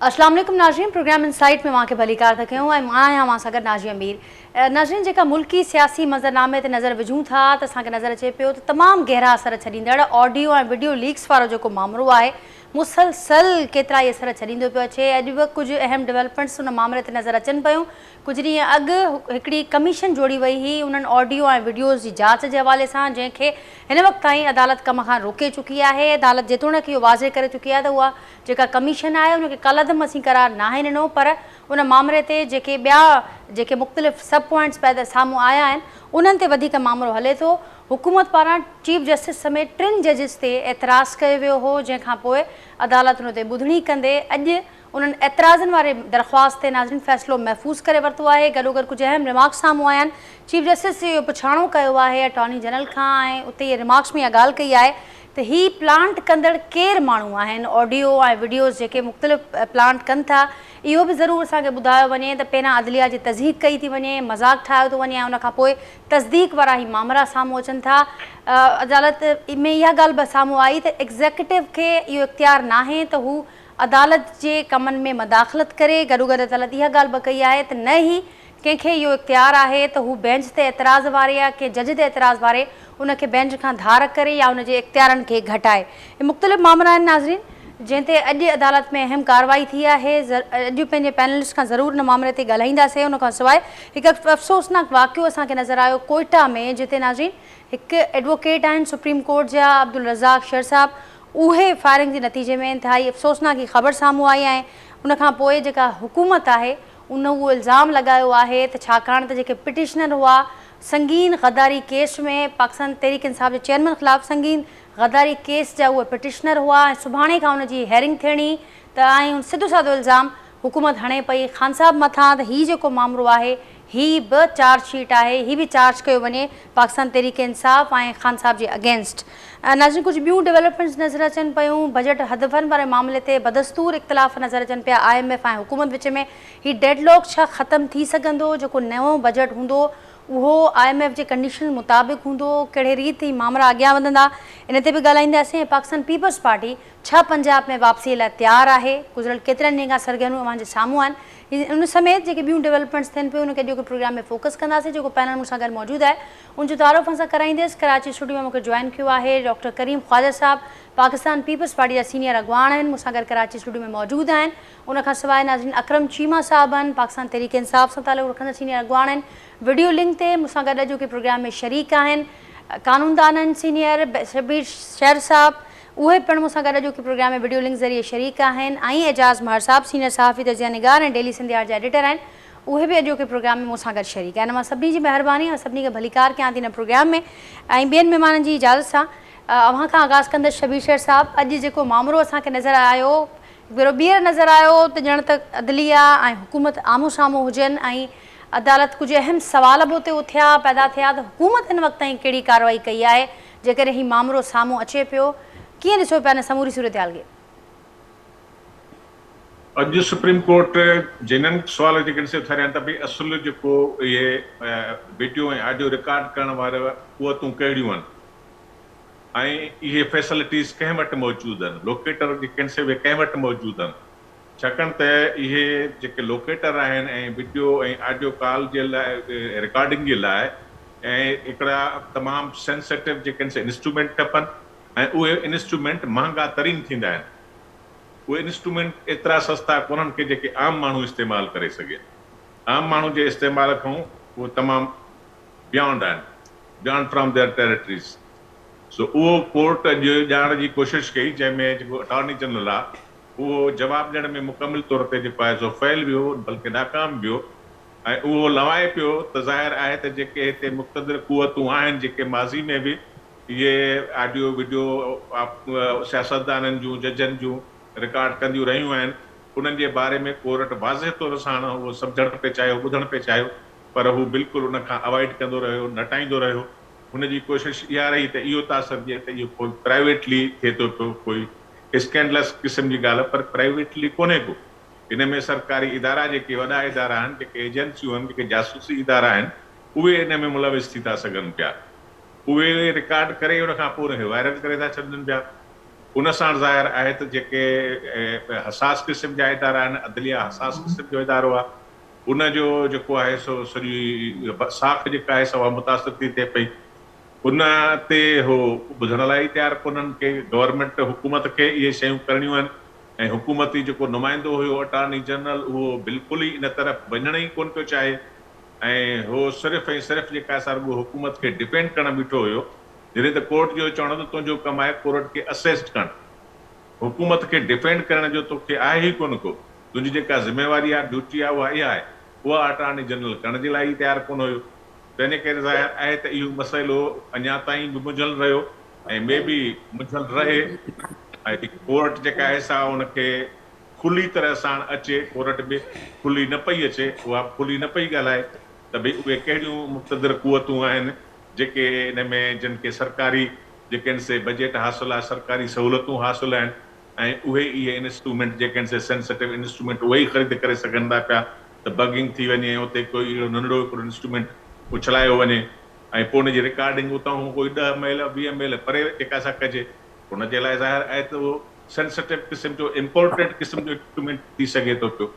अस्सलाम वालेकुम नाज़रीन, प्रोग्राम इनसाइट में वहाँ के भलीकार था कयूं मां आहियां वहाँ सागर नाज़ी अमीर। नाज़रीन जेका मुल्की सियासी मंज़रनामे ते नज़र विझूं था त असांखे नज़र अचे पियो त तमामु गहरा असर छॾींदड़ ऑडियो ऐं वीडियो लीक्स वारो जेको मामलो आहे मुसलसल केतिरा ई असर छॾींदो पियो अचे। अॼु बि कुझु अहम डेवलपमेंट्स उन मामले ते नज़र अचनि पियूं। कुझु ॾींहं अॻु हिकिड़ी कमीशन जोड़ी वई हुई उन्हनि ऑडियो ऐं वीडियोज़ जी जांच जे हवाले सां, जंहिंखे हिन वक़्तु ताईं अदालत कम खां रोके चुकी आहे। अदालत जेतोणीकि इहो वाज़े करे चुकी आहे त उहा जेका कमीशन आहे उनखे कलदम असीं करार नाहे ॾिनो, पर उन मामले ते जेके ॿिया जेके मुख़्तलिफ़ सब पॉइंट्स पैदा साम्हूं आया आहिनि उन्हनि ते वधीक मामिलो हले थो। हुकूमत पारां चीफ जस्टिस समेत 3 जजिस ते एतिराज़ कयो वियो हो, जंहिंखां पोइ अदालत उन ते ॿुधणी कंदे अॼु उन्हनि एतिराज़नि वारे दरख़्वास्त ते नाज़रीन फ़ैसिलो महफ़ूज़ करे वरितो आहे। गॾोगॾु कुझु अहम रिमार्क्स साम्हूं आया आहिनि। चीफ जस्टिस इहो पुछाणो कयो आहे अटॉर्नी जनरल खां ऐं उते इहे रिमार्क्स में इहा ॻाल्हि कई आहे त ही प्लांट कंदड़ केरु माण्हू आहिनि, ऑडियो ऐं वीडियोज़ जेके मुख़्तलिफ़ प्लांट कनि था इहो बि ज़रूरु असांखे ॿुधायो वञे त पहिरां अदलिया जी तज़हीक कई थी वञे, मज़ाक़ ठाहियो थो वञे ऐं उनखां पोइ तस्दीक वारा ई मामला साम्हूं अचनि था। अदालत में इहा ॻाल्हि बि साम्हूं आई त एग्ज़ेक्यूटिव खे इहो इख़्तियार नाहे त हू अदालत जे कमनि में मदाख़लत करे। गॾोगॾु अदालत इहा ॻाल्हि बि कई आहे त न ई कंहिंखे इहो इख़्तियार आहे त हू बेंच ते एतिराज़ वारे या कंहिं जज ते एतिराज़ वारे उनखे बेंच खां धार करे या उनजे इख़्तियारनि खे घटाए। इहे मुख़्तलिफ़ मामला आहिनि नाज़रीन जंहिं ते अॼु अदालत में अहम कार्रवाई थी आहे। अॼु पंहिंजे पैनलिस्ट खां ज़रूरु हिन मामले ते ॻाल्हाईंदासीं। उनखां सवाइ हिकु अफ़सोसनाक वाक़ियो असांखे नज़र आयो कोयटा में, जिते नाज़रीन हिकु एडवोकेट आहिनि सुप्रीम कोर्ट जा अब्दुल रज़ाक शेर साहब, उहे फायरिंग जे नतीजे में इंतिहाई अफ़सोसनाक ही ख़बर साम्हूं आई ऐं उनखां पोइ जेका हुकूमत आहे उन उहो इल्ज़ाम लॻायो आहे त छाकाणि त जेके पिटिशनर हुआ संगीन गद्दारी केस में पाकिस्तान तहरीक इंसाफ़ जे चेयरमैन ख़िलाफ़ु संगीन गद्दारी केस जा उहे पिटिशनर हुआ ऐं सुभाणे खां उनजी हेयरिंग थियणी त ऐं सिधो साधो इल्ज़ाम हुकूमत हणे पई ख़ान साहब मथां त हीउ जेको मामिलो आहे ही बि चार्जशीट आहे, ही बि चार्ज कयो वञे पाकिस्तान तहरीक इंसाफ़ ऐं ख़ान साहब जे अगेंस्ट। नाज़रीन कुझु ॿियूं डेवलपमेंट्स नज़र अचनि पियूं। बजट हदफ़नि वारे मामले ते बदस्तूर इख़्तिलाफ़ नज़र अचनि पिया IMF ऐं हुकूमत विच में। हीउ डेडलॉक छा ख़तमु थी सघंदो? जेको नओं बजट हूंदो उहो IMF जे कंडीशन मुताबिक़ हूंदो? कहिड़े रीति मामला अॻियां वधंदा इन ते बि ॻाल्हाईंदासीं। पाकिस्तान पीपल्स पार्टी छा पंजाब में वापसीअ लाइ तयारु आहे? गुज़िरियल केतिरनि ॾींहंनि खां सरगर्मियूं अव्हांजे साम्हूं आहिनि। उन समेत जेके ॿियूं डेवलपमेंट्स थियनि पियूं उनखे अॼोके प्रोग्राम में फोकस कंदासीं। जेको पैनल मूंसां गॾु मौजूदु आहे उनजो तारुफ़ असां कराईंदसि। कराची स्टूडियो में मूंखे जॉइन कियो आहे डॉक्टर करीम ख्वाजा साहब, पाकिस्तान पीपल्स पार्टी जा सीनियर अॻवान आहिनि, मूंसां गॾु कराची स्टूडियो में मौजूदु आहिनि। उनखां सवाइ नाज़रीन अकरम चीमा साहब आहिनि, पाकिस्तान तहरीक इंसाफ़ सां तालुक़ रखंदड़ सीनियर अॻवान आहिनि, वीडियो लिंक ते मूंसां गॾु अॼोके प्रोग्राम में शरीक आहिनि। कानूनदान आहिनि सीनियर शबीर शेर साहब, उहे पिणु मूंसां गॾु अॼोके प्रोग्राम में वीडियो लिंक ज़रिए शरीक आहिनि। ऐं एजाज़ महर साहब सीनियर सहाफ़ी तज़िया निगार ऐं डेली सिंधियार जा एडिटर आहिनि, उहे बि अॼोके प्रोग्राम में मूंसां गॾु शरीक आहिनि। मां सभिनी जी महिरबानी ऐं सभिनी खे भलीकार कयां थी हिन प्रोग्राम में। ऐं ॿियनि महिमाननि जी इजाज़त सां अव्हां खां आगाज़ कंदसि शबीर शेर साहब। अॼु जेको मामिलो असांखे नज़र आयो भेरो ॿीहर नज़र आयो त ॼण त अदलिया ऐं हुकूमत आम्हूं साम्हूं हुजनि ऐं अदालत कुझु अहम सवाल बि उते उथिया पैदा थिया त हुकूमत हिन वक़्त ताईं कहिड़ी कार्रवाई कई आहे जेकॾहिं हीउ मामिलो साम्हूं अचे पियो? कीअं ॾिसो पिया हिन समूरी सूरत हाल खे? अॼु सुप्रीम कोर्ट जिन्हनि सुवाल जेके उथारिया त भई असुल जेको इहे वीडियो ऐं ऑडियो रिकॉर्ड करण वारा क़ुवतूं कहिड़ियूं आहिनि ऐं इहे फैसिलिटीज़ कंहिं वटि मौजूदु आहिनि, लोकेटर जेके आहिनि से उहे कंहिं वटि मौजूदु आहिनि। छाकाणि त इहे जेके लोकेटर आहिनि ऐं वीडियो ऐं ऑडियो कॉल जे लाइ रिकॉर्डिंग जे लाइ ऐं हिकिड़ा तमामु सेंसिटिव जेके आहिनि से इंस्ट्रूमेंट खपनि ऐं उहे इंस्ट्रूमेंट महांगा तरीन थींदा आहिनि। उहे इंस्ट्रूमेंट एतिरा सस्ता कोन्हनि के जेके आम माण्हू इस्तेमालु करे सघे। आम माण्हू जे इस्तेमाल खां उहे तमामु बियॉन्ड आहिनि, बियॉन्ड फ्रॉम देयर टेरिटरीज़। सो उहो कोर्ट अॼु ॼाण जी कोशिशि कई, जंहिंमें जेको अटॉर्नी जनरल आहे उहो जवाबु ॾियण में मुकमिल तौर ते जेको आहे सो फेल वियो, बल्कि नाकाम वियो ऐं उहो लवाए पियो त ज़ाहिर आहे त जेके हिते मुक़तदिर क़ुवतूं आहिनि जेके माज़ी में बि इहे ऑडियो वीडियो सियासतदाननि जूं जजनि जूं रिकॉर्ड कंदियूं रहियूं आहिनि, उन्हनि जे बारे में कोर्ट वाज़े तौर सां उहो सम्झणु पिए चाहियो, ॿुधणु पिए चाहियो, पर हू बिल्कुलु उनखां अवॉइड कंदो रहियो, नटाईंदो रहियो। हुनजी कोशिशि इहा रही त इहो था सम्झे त इहो कोई प्राइवेटली थिए थो पियो, कोई स्कैंडलस क़िस्म जी ॻाल्हि आहे, पर प्राइवेटली कोन्हे को। हिन में सरकारी इदारा जेके वॾा इदारा आहिनि, जेके एजेंसियूं आहिनि, जेके जासूसी इदारा आहिनि, उहे हिन में मुलविस थी था सघनि पिया। उहे रिकॉर्ड करे उनखां पोइ उनखे वायरल करे था छॾनि पिया। उन सां ज़ाहिर आहे त जेके हसास क़िस्म जा इदारा आहिनि, अदलिया हसास क़िस्म जो इदारो आहे, उनजो जेको आहे सो सॼी साख जेका आहे सो मुतासिर थी थिए पई। उन ते हो ॿुधण लाइ तयारु कोन्हनि के गवर्नमेंट हुकूमत खे इहे शयूं करणियूं आहिनि, ऐं हुकूमती जेको नुमाइंदो हुयो अटॉर्नी जनरल उहो बिल्कुलु ई इन तरफ़ वञण ई कोन पियो चाहे, ऐं हो सिर्फ़ु ऐं सिर्फ़ु जेका असां रुॻो हुकूमत खे डिपेंड करणु बीठो हुयो। जॾहिं त कोर्ट जो चवणो त तुंहिंजो कमु आहे कोर्ट खे असेस्ट करणु, हुकूमत खे डिफेंड करण जो तोखे आहे ई कोन को। तुंहिंजी जेका ज़िम्मेवारी आहे, ड्यूटी आहे, उहा इहा आहे, उहा अटॉर्नी जनरल करण जे लाइ ई तयारु कोन हुयो। त इन करे ज़ाहिर आहे त इहो मसइलो अञा ताईं बि मुंझल रहियो ऐं मे बि मुंझल रहे, ऐं कोर्ट जेका आहे सा उनखे खुली तरह सां अचे, कोर्ट बि खुली न पई अचे, उहा खुली न पई ॻाल्हाए त भई उहे कहिड़ियूं मुक़तदर क़ुवतूं आहिनि जेके इन में जिन खे सरकारी जेके आहिनि से बजट हासिलु आहे, सरकारी सहूलियतूं हासिलु आहिनि, ऐं उहे इहे इंस्ट्रूमेंट जेके आहिनि से सेंसिटिव इंस्ट्रूमेंट उहे ई ख़रीद करे सघनि था पिया। त बगिंग थी वञे, उते कोई अहिड़ो नंढड़ो हिकिड़ो इंस्ट्रूमेंट उछलायो वञे ऐं पोइ हुनजी रिकॉर्डिंग उतां कोई 10 मील 20 मील परे जेका सा कजे, हुनजे लाइ ज़ाहिर आहे त उहो सेंसिटिव क़िस्म जो इम्पोर्टेंट क़िस्म जो इंस्ट्रूमेंट थी सघे थो पियो।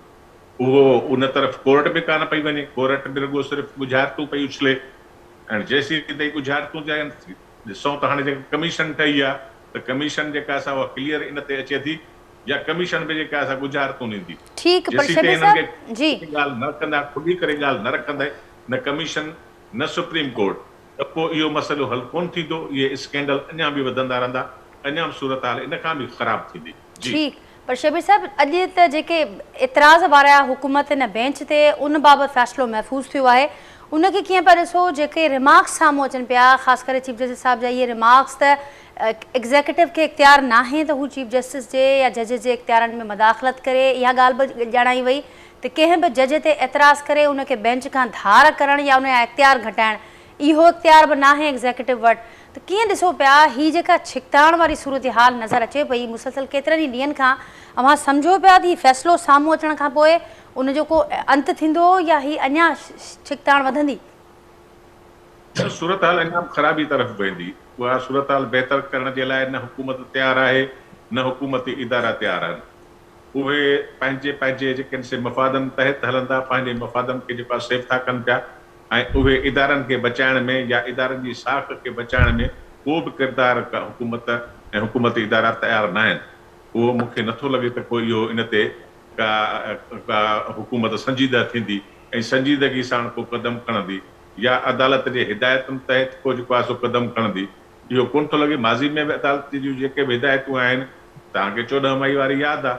उहो उन तरफ़ कोर्ट बि कान पई वञे, कोर्ट बि रुॻो सिर्फ़ु गुज़ारतूं पई उछले, ऐं जेसीं ताईं गुज़ारतूं ॾिसूं त हाणे जेका कमीशन ठही आहे त कमीशन जेका असां उहा क्लियर इन ते अचे थी, या कमीशन बि जेका असां गुज़ारतूं ॾींदी। ठीक पर जेसीं शबीर ताईं हिननि साहब जी खे ॻाल्हि न कंदा, खुली करे ॻाल्हि न रखंदा, न कमीशन न सुप्रीम कोर्ट, त पोइ इहो मसइलो हल कोन थींदो। इहे स्कैंडल अञा बि वधंदा रहंदा, अञा बि सूरत हाल इन खां बि ख़राब थींदी। ठीक पर शबीर साहब अॼु त जेके एतिराज़ वारा हुकूमत न बेंच ते उन बाबति फ़ैसिलो महफ़ूज़ थियो आहे, उनखे कीअं पिया ॾिसो? जेके रिमार्क्स साम्हूं अचनि पिया, ख़ासि करे चीफ जस्टिस साहिब जा इहे रिमार्क्स त एग्ज़ेक्यूटिव खे इख्तियार न आहे त हू चीफ जस्टिस जे या जज जे इख्तियारनि में मदाख़लत करे। इहा ॻाल्हि बि ॼाणाई वई त कंहिं बि जज ते एतिराज़ करे उनखे बेंच खां धार करणु या उनजा इख्तियार घटाइणु, इहो इख्तियार बि न आहे एग्ज़ेक्यूटिव वटि। त कीअं ॾिसो पिया हीअ जेका छिकताइण वारी सूरत हाल नज़र अचे पई मुसलसल केतिरनि ई ॾींहंनि खां, अव्हां सम्झो पिया त हीउ फ़ैसिलो साम्हूं अचण खां पोइ उनजो को अंत थींदो या हीअ अञा छिकताइण वधंदी? सूरत हाल अञा ख़राबी तरफ़ वेंदी। उहा सूरत हाल बहितर करण जे लाइ न हुकूमत तयारु आहे, न हुकूमती इदारा तयारु आहिनि। उहे पंहिंजे पंहिंजे जेके आहिनि से मफ़ादनि तहत हलंदा, पंहिंजे मफ़ादनि खे जेका सेफ था कनि पिया, ऐं उहे इदारनि खे बचाइण में या इदारनि जी साख खे बचाइण में को बि किरदारु हुकूमत ऐं हुकूमती इदारा तयारु न आहिनि। उहो मूंखे नथो लॻे त कोई इहो इन ते का हुकूमत संजीदा थींदी ऐं संजीदगी सां को क़दम खणंदी, या अदालत जे हिदायतुनि तहत को जेको आहे सो क़दम खणंदी, इहो कोन थो लॻे। माज़ी में बि अदालत जूं जेके बि हिदायतूं आहिनि, तव्हांखे 14 मई वारी यादि आहे,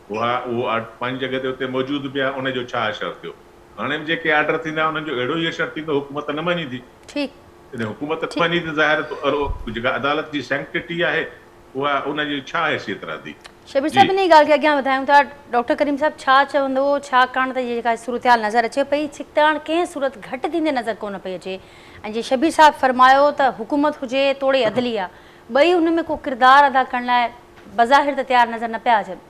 उहो पंहिंजी जॻह ते उते मौजूदु बि आहे, उनजो छा असरु थियो। हाणे बि जेके ऑर्डर थींदा उन्हनि जो अहिड़ो ई असरु थींदो, हुकूमत न मञींदी। हुकूमत न मञी त ज़ाहिर जेका अदालत जी सैंक्टिटी आहे उहा उनजी छा हैसियत रहंदी। शबीर साहब इन ॻाल्हि खे अॻियां वधायूं था। डॉक्टर करीम साहब छा चवंदो, छाकाणि त इहा जेका सूरत हाल नज़र अचे पई, छिकताइण कंहिं सूरत घटि थींदे नज़र कोन पई अचे। ऐं जीअं शबीर साहब फरमायो त हुकूमत हुजे तोड़े अदलिया, ॿई हुन में को किरदारु अदा करण लाइ बज़ाहिर त तयारु नज़र न पिया अचनि।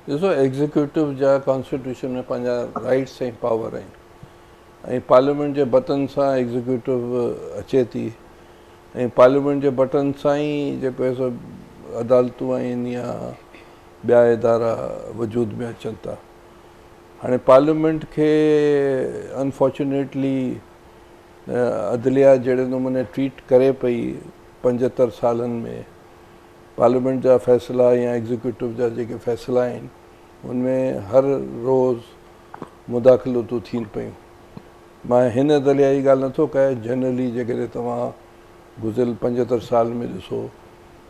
ॾिसो, एग्ज़ीक्यूटिव जा कॉन्स्टिट्यूशन में पंहिंजा राइट्स ऐं पावर आहिनि, ऐं पार्लियामेंट जे बटन सां एग्ज़ीक्यूटिव अचे थी, ऐं पार्लियामेंट जे बटन सां ई जेको आहे सो अदालतूं आहिनि या ॿिया इदारा वजूद में अचनि था। हाणे पार्लियामेंट खे अनफॉर्चुनेटली अदलिया जहिड़े नमूने ट्रीट करे पई 75 सालनि में, पार्लियामेंट जा फ़ैसिला या एग्ज़ीक्यूटिव जा जेके फ़ैसिला आहिनि उनमें हर रोज़ मुदाख़लतूं थियनि पियूं। मां हिन अदलिया जी ॻाल्हि नथो कयां, जनरली जेकॾहिं तव्हां गुज़िरियल 75 साल में ॾिसो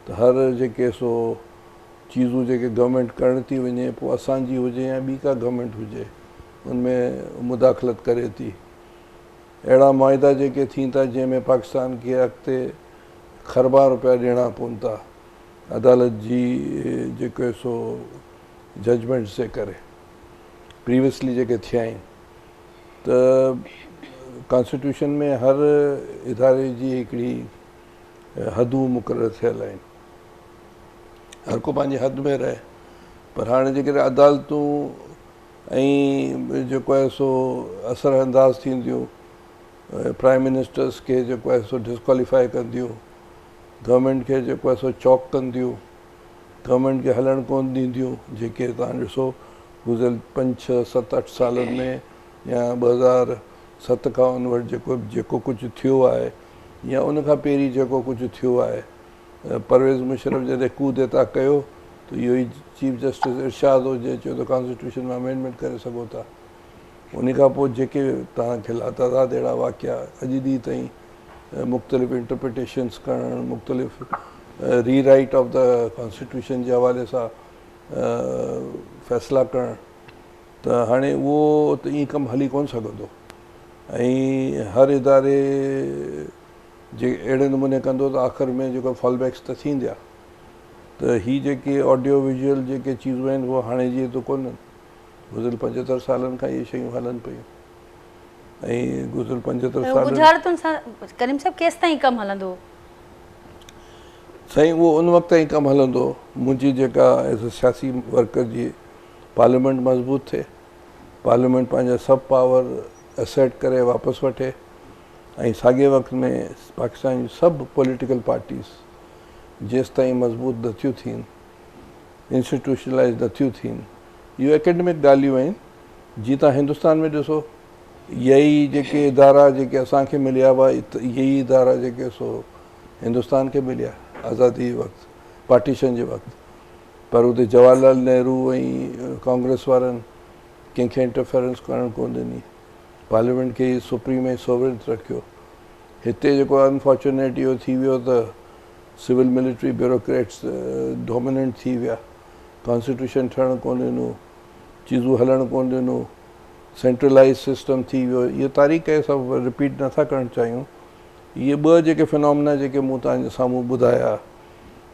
त हर जेके सो चीज़ूं जेके गवर्नमेंट करण थी वञे, पोइ असांजी हुजे या ॿी का गवर्नमेंट हुजे, उनमें मुदाख़लत करे थी। अहिड़ा मुआहिदा जेके थियनि था जंहिंमें पाकिस्तान खे अॻिते ख़रबा रुपया ॾियणा पवनि था अदालत जी जेके सो जजमेंट्स जे करे, प्रीवियसली जेके थिया आहिनि। त कॉन्स्टिट्यूशन में हर इदारे जी हिकिड़ी हदूं मुक़ररु थियल आहिनि, हर को पंहिंजे हद में रहे। पर हाणे जेकॾहिं अदालतूं ऐं जेको आहे सो असर अंदाज़ थींदियूं, प्राइम मिनिस्टर्स खे जेको आहे सो डिस्क्वालीफाई कंदियूं, गवर्नमेंट खे जेको आहे सो चौक कंदियूं, गवर्नमेंट खे हलणु कोन ॾींदियूं, जेके तव्हां ॾिसो गुज़िरियल 5, 6, 7, 8 सालनि में या 2007 खां उनवटि जेको कुझु थियो आहे या उन खां पहिरीं जेको कुझु थियो आहे, परवेज़ मुशर्रफ जॾहिं कूदेता कयो त इहो ई चीफ जस्टिस इरशाद हुजे चयो त कॉन्स्टिट्यूशन में अमेंडमेंट करे सघो था। उन खां पोइ जेके तव्हांखे लातादाद अहिड़ा वाक़िया अॼु ॾींहुं ताईं मुख़्तलिफ़ इंटरप्रिटेशन्स करणु, मुख़्तलिफ़ रीराइट ऑफ द कॉन्स्टिट्यूशन जे हवाले सां फ़ैसिला करणु, त हाणे उहो त ईअं कमु हली कोन सघंदो। ऐं हर इदारे जे अहिड़े नमूने कंदो त आख़िर में जेको फॉलबैक्स त थींदा, त हीअ जेके ऑडियो विजुअल जेके चीज़ूं आहिनि उहे हाणे जीअं त कोन्हनि। गुज़िरियल 75 सालनि खां इहे शयूं हलनि पियूं ऐं गुज़िरियल 75 साल गुज़ारतुनि सां करीम साहब केसि ताईं कमु हलंदो? साईं उहो उन वक़्त ताईं कमु हलंदो मुंहिंजी जेका एज़ अ सियासी वर्कर जी पार्लियामेंट मज़बूत थिए, पार्लियामेंट पंहिंजा सभु पावर एसेट करे वापसि वठे ऐं साॻे वक़्त में पाकिस्तान जी सभु पॉलिटिकल पार्टीज़ जेसि ताईं मज़बूत नथियूं थियनि, इंस्टीट्यूशनलाइज़ नथियूं थियनि, इहो एकेडमिक ॻाल्हियूं आहिनि। जीअं तव्हां हिंदुस्तान में ॾिसो, इहा ई जेके इदारा जेके असांखे मिलिया हुआ, इहे ई इदारा जेके सो हिंदुस्तान खे मिलिया आज़ादी वक़्तु, पार्टीशन जे वक़्तु, पर उते जवाहरलाल नेहरू ऐं कांग्रेस वारनि कंहिंखे इंटरफेरेंस करणु कोन ॾिनी, पार्लियामेंट खे सुप्रीम ऐं सोवरेन रखियो। हिते जेको अनफॉर्चुनेट इहो थी वियो त सिविल मिलिट्री ब्यूरोक्रेट्स डोमिनेंट थी विया, कॉन्स्टिट्यूशन ठहणु कोन ॾिनो, चीज़ूं हलणु कोन ॾिनो, सेंट्रलाइज़ सिस्टम थी वियो। इहे तारीख़ सभु रिपीट नथा करणु चाहियूं। इहे ॿ जेके फिनोमिना जेके मूं तव्हांजे साम्हूं ॿुधाया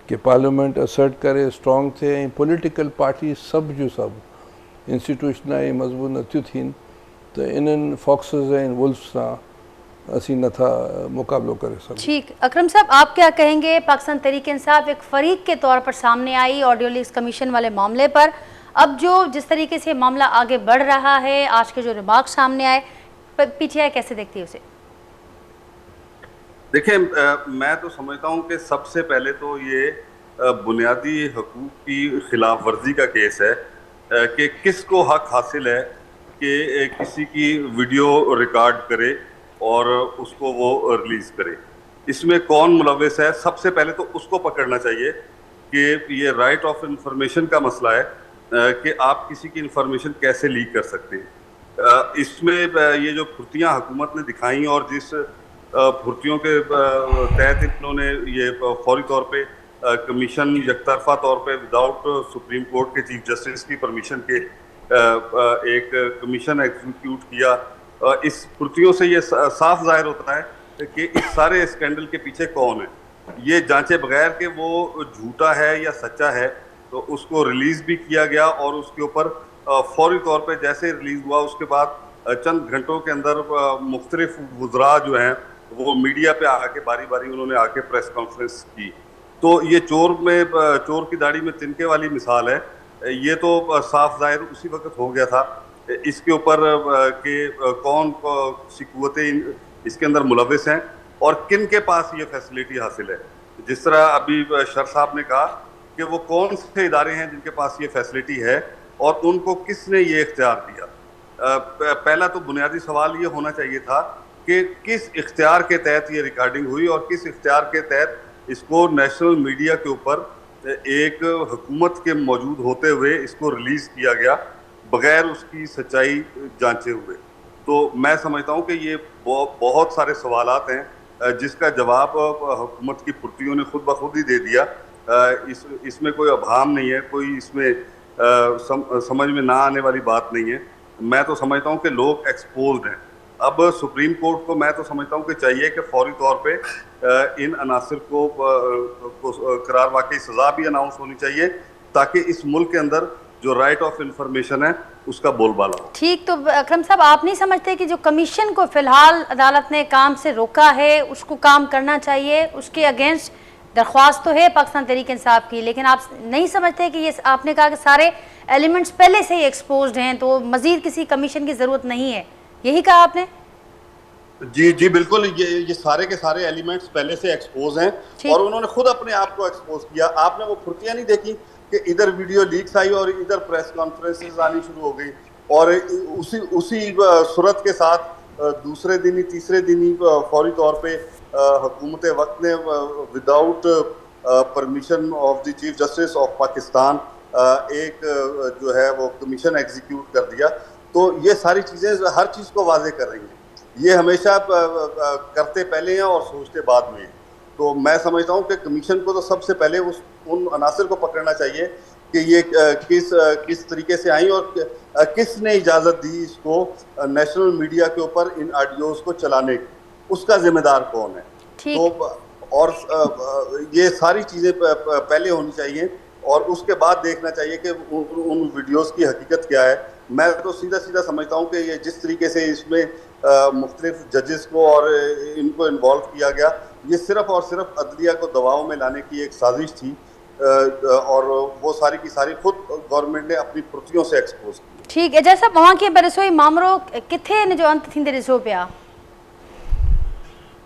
कि पार्लियामेंट असर्ट करे स्ट्रॉन्ग थिए ऐं पॉलिटिकल पार्टी सभु जूं सभु इंस्टीट्यूशन ऐं मज़बूत नथियूं थियनि, त इन्हनि फॉक्सिस ऐं वुल्फ्स सां असीं नथा मुक़ाबिलो करे सघूं। ठीक, अकरम साहब आप क्या कहेंगे? पाकिस्तान तहरीक इंसाफ एक फरीक के तौर पर सामने आई ऑडियो लीक्स कमीशन वाले मामले पर, अब जो जिस तरीके से मामला आगे बढ़ रहा है, आज के जो रिमार्क सामने आए, पीटीआई कैसे देखती है उसे? देखिए, मैं तो समझता हूँ कि सबसे पहले तो ये बुनियादी हकूक़ की खिलाफ वर्जी का केस है कि किसको हक हासिल है कि किसी की वीडियो रिकॉर्ड करे और उसको वो रिलीज करे। इसमें कौन मुलव्विस है, सबसे पहले तो उसको पकड़ना चाहिए कि ये राइट ऑफ इंफॉर्मेशन का मसला है कि आप किसी की इंफॉर्मेशन कैसे लीक कर सकते हैं। इसमें ये जो फुर्तियाँ हुकूमत ने दिखाई और जिस फुर्तियों के तहत इन्होंने ये फौरी तौर पे कमीशन यकतरफा तौर पे विदाउट सुप्रीम कोर्ट के चीफ जस्टिस की परमिशन के एक कमीशन एग्जीक्यूट किया, इस फुर्तियों से ये साफ जाहिर होता है कि इस सारे स्कैंडल के पीछे कौन है। ये जांचे बगैर कि वो झूठा है या सच्चा है, तो उसको रिलीज भी किया गया और उसके ऊपर फौरी तौर पे जैसे रिलीज हुआ उसके बाद चंद घंटों के अंदर मुख्तलिफ वज़रा जो हैं वो मीडिया पे आके बारी बारी उन्होंने आके प्रेस कॉन्फ्रेंस की। तो ये चोर की दाढ़ी में तिनके वाली मिसाल है। ये तो साफ जाहिर उसी वक्त हो गया था। इसके ऊपर कि कौन सी कुव्वतें इसके अंदर मुलव्विस हैं और किन के पास ये फैसिलिटी हासिल है। जिस तरह अभी शर साहब ने कहा कि वो कौन से इदारे हैं जिनके पास ये फैसिलिटी है और उनको किसने ये इख्तियार दिया। पहला तो बुनियादी सवाल ये होना चाहिए था कि किस इख्तियार के तहत ये रिकॉर्डिंग हुई और किस इख्तियार के तहत इसको नेशनल मीडिया के ऊपर एक हुकूमत के मौजूद होते हुए इसको रिलीज़ किया गया बगैर उसकी सच्चाई जांचे हुए। तो मैं समझता हूँ कि ये बहुत सारे सवालात हैं जिसका जवाब हुकूमत की फुर्तियों ने खुद ब खुद ही दे दिया। इसमें कोई अभाम नहीं है, कोई इसमें समझ में ना आने वाली बात नहीं है। मैं तो समझता हूँ कि लोग एक्सपोज्ड हैं। अब सुप्रीम कोर्ट को मैं तो समझता हूँ कि चाहिए कि फौरी तौर पे इन अनासिर को करार वाकई सज़ा भी अनाउंस होनी चाहिए ताकि इस मुल्क के अंदर जो राइट ऑफ इंफॉर्मेशन है उसका बोलबाला हो। ठीक, तो अकरम साहब आप नहीं समझते कि जो कमीशन को फिलहाल अदालत ने काम से रोका है उसको काम करना चाहिए? उसके अगेंस्ट दरख्वास्त तो है पाकिस्तान तहरीक इंसाफ की, लेकिन आप नहीं समझते कि ये आपने कहा कि सारे एलिमेंट्स पहले से ही एक्सपोज्ड हैं तो मजीद किसी कमीशन की ज़रूरत नहीं है, यही कहा आपने? जी जी बिल्कुल, ये सारे के सारे एलिमेंट्स पहले से एक्सपोज हैं और उन्होंने खुद अपने आप को एक्सपोज किया। आपने वो फुर्तियां नहीं देखी कि इधर वीडियो लीक्स आई और इधर प्रेस कॉन्फ्रेंसेस आनी शुरू हो गई, और उसी उसी सूरत के साथ दूसरे दिन ही तीसरे दिन ही फौरी तौर पे हुकूमत वक्त ने without permission of the chief justice of Pakistan एक जो है वो कमीशन एग्जीक्यूट कर दिया। तो ये सारी चीज़ें हर चीज़ को वाजे कर रही हैं। ये हमेशा करते पहले हैं और सोचते बाद में। तो मैं समझता हूँ कि कमीशन को तो सबसे पहले उन अनासर को पकड़ना चाहिए कि ये किस तरीके से आई और किसने इजाज़त दी इसको नेशनल मीडिया के ऊपर इन ऑडियोज को चलाने की, उसका जिम्मेदार कौन है। तो और ये सारी चीज़ें पहले होनी चाहिए और उसके बाद देखना चाहिए कि उन वीडियोस की हकीकत क्या है। मैं तो सीधा सीधा समझता हूँ कि ये जिस तरीके से इसमें मुख्तलिफ जजेस को और इनको इन्वॉल्व किया गया, ये सिर्फ और सिर्फ अदलिया को दबाव में लाने की एक साजिश थी और वो सारी की सारी खुद गवर्नमेंट ने अपनी फुर्तियों से एक्सपोज की। ठीक है, जैसा वहाँ के ॾिसो मामलो किथे इन जो अंत थींदे ॾिसो पिया?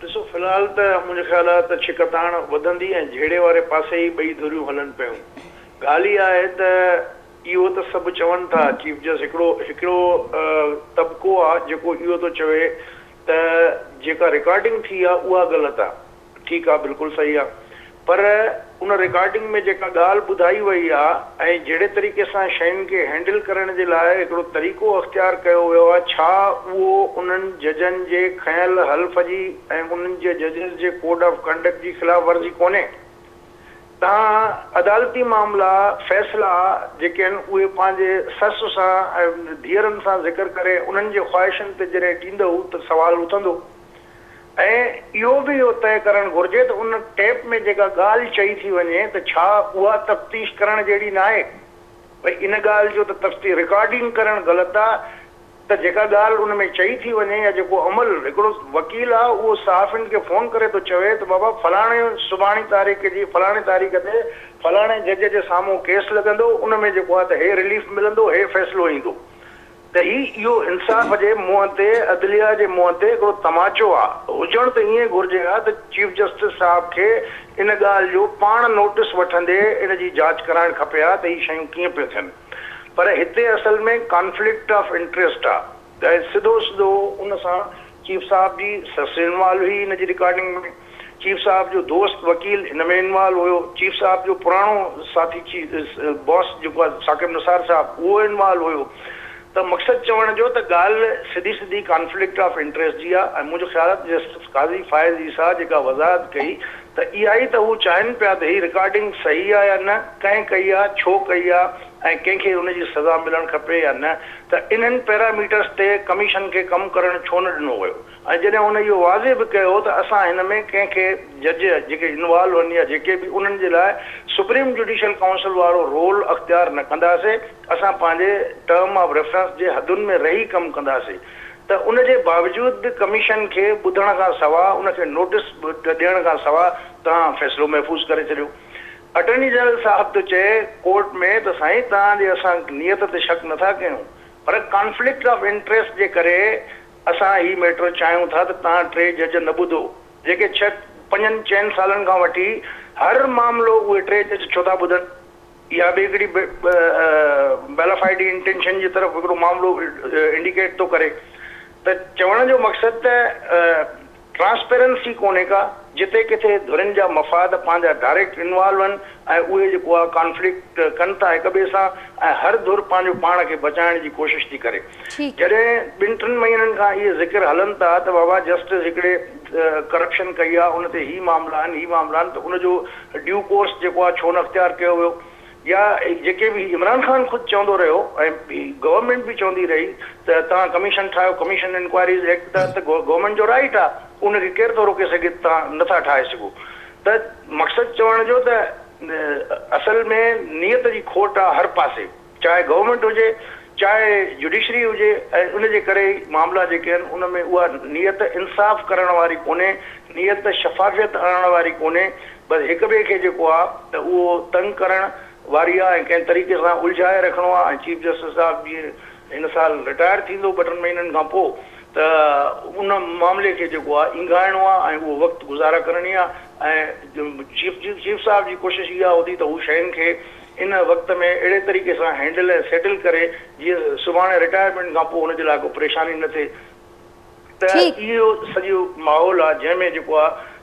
ॾिसो फ़िलहाल त मुंहिंजो ख़्यालु आहे त छिकताण वधंदी ऐं झेड़े वारे पासे ई ॿई धुरियूं हलनि पियूं। ॻाल्हि इहा आहे त इहो त सभु चवनि था, चीफ जस्टिस हिकिड़ो तबिको आहे जेको इहो थो चवे त जेका रिकॉर्डिंग थी आहे उहा ग़लति आहे। ठीकु आहे, बिल्कुलु सही आहे, पर उन रिकॉर्डिंग में जेका ॻाल्हि ॿुधाई वई आहे ऐं जहिड़े तरीक़े सां शयुनि खे हैंडल करण जे लाइ हिकिड़ो तरीक़ो अख़्तियार कयो वियो आहे, छा उहो उन्हनि जजनि जे खयल हल्फ़ जी ऐं उन्हनि जे जजिस जे कोड ऑफ कंडक्ट जी ख़िलाफ़ वर्ज़ी कोन्हे? तव्हां अदालती मामला फ़ैसिला जेके आहिनि उहे पंहिंजे ससु सां ऐं धीअरनि सां ज़िक्र करे उन्हनि जे ख़्वाहिशनि ते जॾहिं ॾींदव त सुवालु उथंदो। ऐं इहो बि इहो तइ करणु घुरिजे त उन टेप में जेका ॻाल्हि चई थी वञे त छा उहा तफ़्तीश करण जहिड़ी न आहे। भई इन ॻाल्हि जो त तफ़्तीश रिकॉर्डिंग करणु ग़लति आहे, त जेका ॻाल्हि उन में चई थी वञे या जेको अमल हिकिड़ो वकील आहे उहो सहाफ़ियुनि खे फ़ोन करे थो चवे त बाबा फलाणे सुभाणे तारीख़ जी फलाणे तारीख़ ते फलाणे जज जे साम्हूं केस लॻंदो, उन में जेको आहे त हे रिलीफ मिलंदो, हे फ़ैसिलो ईंदो। त इहो इंसाफ़ जे मुंहं ते अदलिया जे मुंहं ते हिकिड़ो तमाचो आहे। हुजणु त ईअं घुरिजे हा त चीफ जस्टिस साहिब खे इन ॻाल्हि जो पाण नोटिस वठंदे इन जी जांच कराइणु खपे हा त हीअ शयूं कीअं पियूं थियनि। पर हिते असल में कॉन्फ्लिक्ट ऑफ इंट्रस्ट आहे त सिधो सिधो उन सां चीफ साहिब जी ससु इन्वॉल्व हुई इन जी रिकॉर्डिंग में, चीफ साहिब जो दोस्त वकील हिन में इन्वॉल्व हुयो, चीफ साहिब जो पुराणो साथी बॉस जेको आहे साकिब निसार साहिब उहो इन्वॉल्व हुयो। त मक़सदु चवण जो त ॻाल्हि सिधी सिधी कॉन्फ्लिक्ट ऑफ इंट्रस्ट जी आहे। ऐं मुंहिंजो ख़्यालु आहे जस्टिस काज़ी फ़ाइज़ ईसा जेका वज़ाहत कई त इहा ई त हू चाहिनि पिया त हीअ रिकॉर्डिंग सही आहे या न, कंहिं कई आहे, छो कई आहे ऐं कंहिंखे उनजी सज़ा मिलणु खपे या न। त इन्हनि पैरामीटर्स ते कमीशन खे कमु करणु छो न ॾिनो वियो। ऐं जॾहिं हुन इहो वाज़े बि कयो त असां हिन में कंहिंखे जज जेके इन्वॉल्व आहिनि या जेके बि उन्हनि जे लाइ सुप्रीम जुडिशियल काउंसिल वारो रोल अख़्तियार न कंदासीं, असां पंहिंजे टर्म ऑफ रेफरेंस जे हदुनि में रही कमु कंदासीं। त उन जे बावजूद बि कमीशन खे ॿुधण खां सवाइ उनखे नोटिस ॾियण खां सवाइ तव्हां फ़ैसिलो महफ़ूज़ करे छॾियो। अटॉर्नी जनरल साहब तो चए कोर्ट में त साईं तव्हांजे असां नियत ते शक नथा कयूं, पर कॉन्फ्लिक्ट ऑफ इंट्रस्ट जे करे असां ही मैटर चाहियूं था त तव्हां टे जज न ॿुधो जेके 5-6 सालनि खां वठी हर मामिलो उहे टे जज छो था ॿुधनि। या बि हिकिड़ी बेलाफाइड इंटेंशन जी तरफ़ हिकिड़ो मामिलो इंडिकेट थो करे। त चवण जो मक़सदु त ट्रांसपेरेंसी कोन्हे का, जिते किथे धुरनि जा मफ़ाद पंहिंजा डायरेक्ट इन्वॉल्व आहिनि ऐं उहे जेको आहे कॉन्फ्लिक्ट कनि था हिक ॿिए सां ऐं हर धुर पंहिंजो पाण खे बचाइण जी कोशिशि थी करे। जॾहिं 2-3 महीननि खां इहे ज़िक्र हलनि था त बाबा जस्टिस हिकिड़े करप्शन कई आहे, उन ते ही मामला आहिनि, ही मामला आहिनि, त उनजो ड्यू कोर्स जेको आहे छो न अख़्तियार कयो वियो। या जेके बि इमरान ख़ान ख़ुदि चवंदो रहियो ऐं गवर्नमेंट बि चवंदी रही त तव्हां कमीशन ठाहियो, कमीशन इंक्वायरीज़ एक्ट त गवर्नमेंट जो राइट आहे, उनखे केरु थो रोके सघे, तव्हां नथा ठाहे सघो। त मक़सदु चवण जो त असल में नियत जी खोट आहे हर पासे, चाहे गवर्नमेंट हुजे चाहे जुडिशरी हुजे, ऐं उनजे करे मामला जेके आहिनि उन में उहा नियत इंसाफ़ करण वारी कोन्हे, नियत शफ़ाफ़ियत आणण वारी कोन्हे, बसि हिक ॿिए खे जेको आहे त उहो तंग करण वारी आहे ऐं कंहिं तरीक़े सां उलझाए रखिणो आहे। ऐं चीफ जस्टिस साहिब जीअं हिन साल रिटायर थींदो 2-3 महीननि खां पोइ, त उन मामले खे जेको आहे इंगाइणो आहे ऐं उहो वक़्तु गुज़ारा करणी आहे ऐं चीफ साहिब जी कोशिशि इहा हूंदी त हू शयुनि खे इन वक़्त में अहिड़े तरीक़े सां हैंडल ऐं सेटल करे जीअं सुभाणे रिटायरमेंट खां पोइ हुनजे लाइ को परेशानी न थिए। त इहो सॼो माहौल आहे जंहिंमें जेको आहे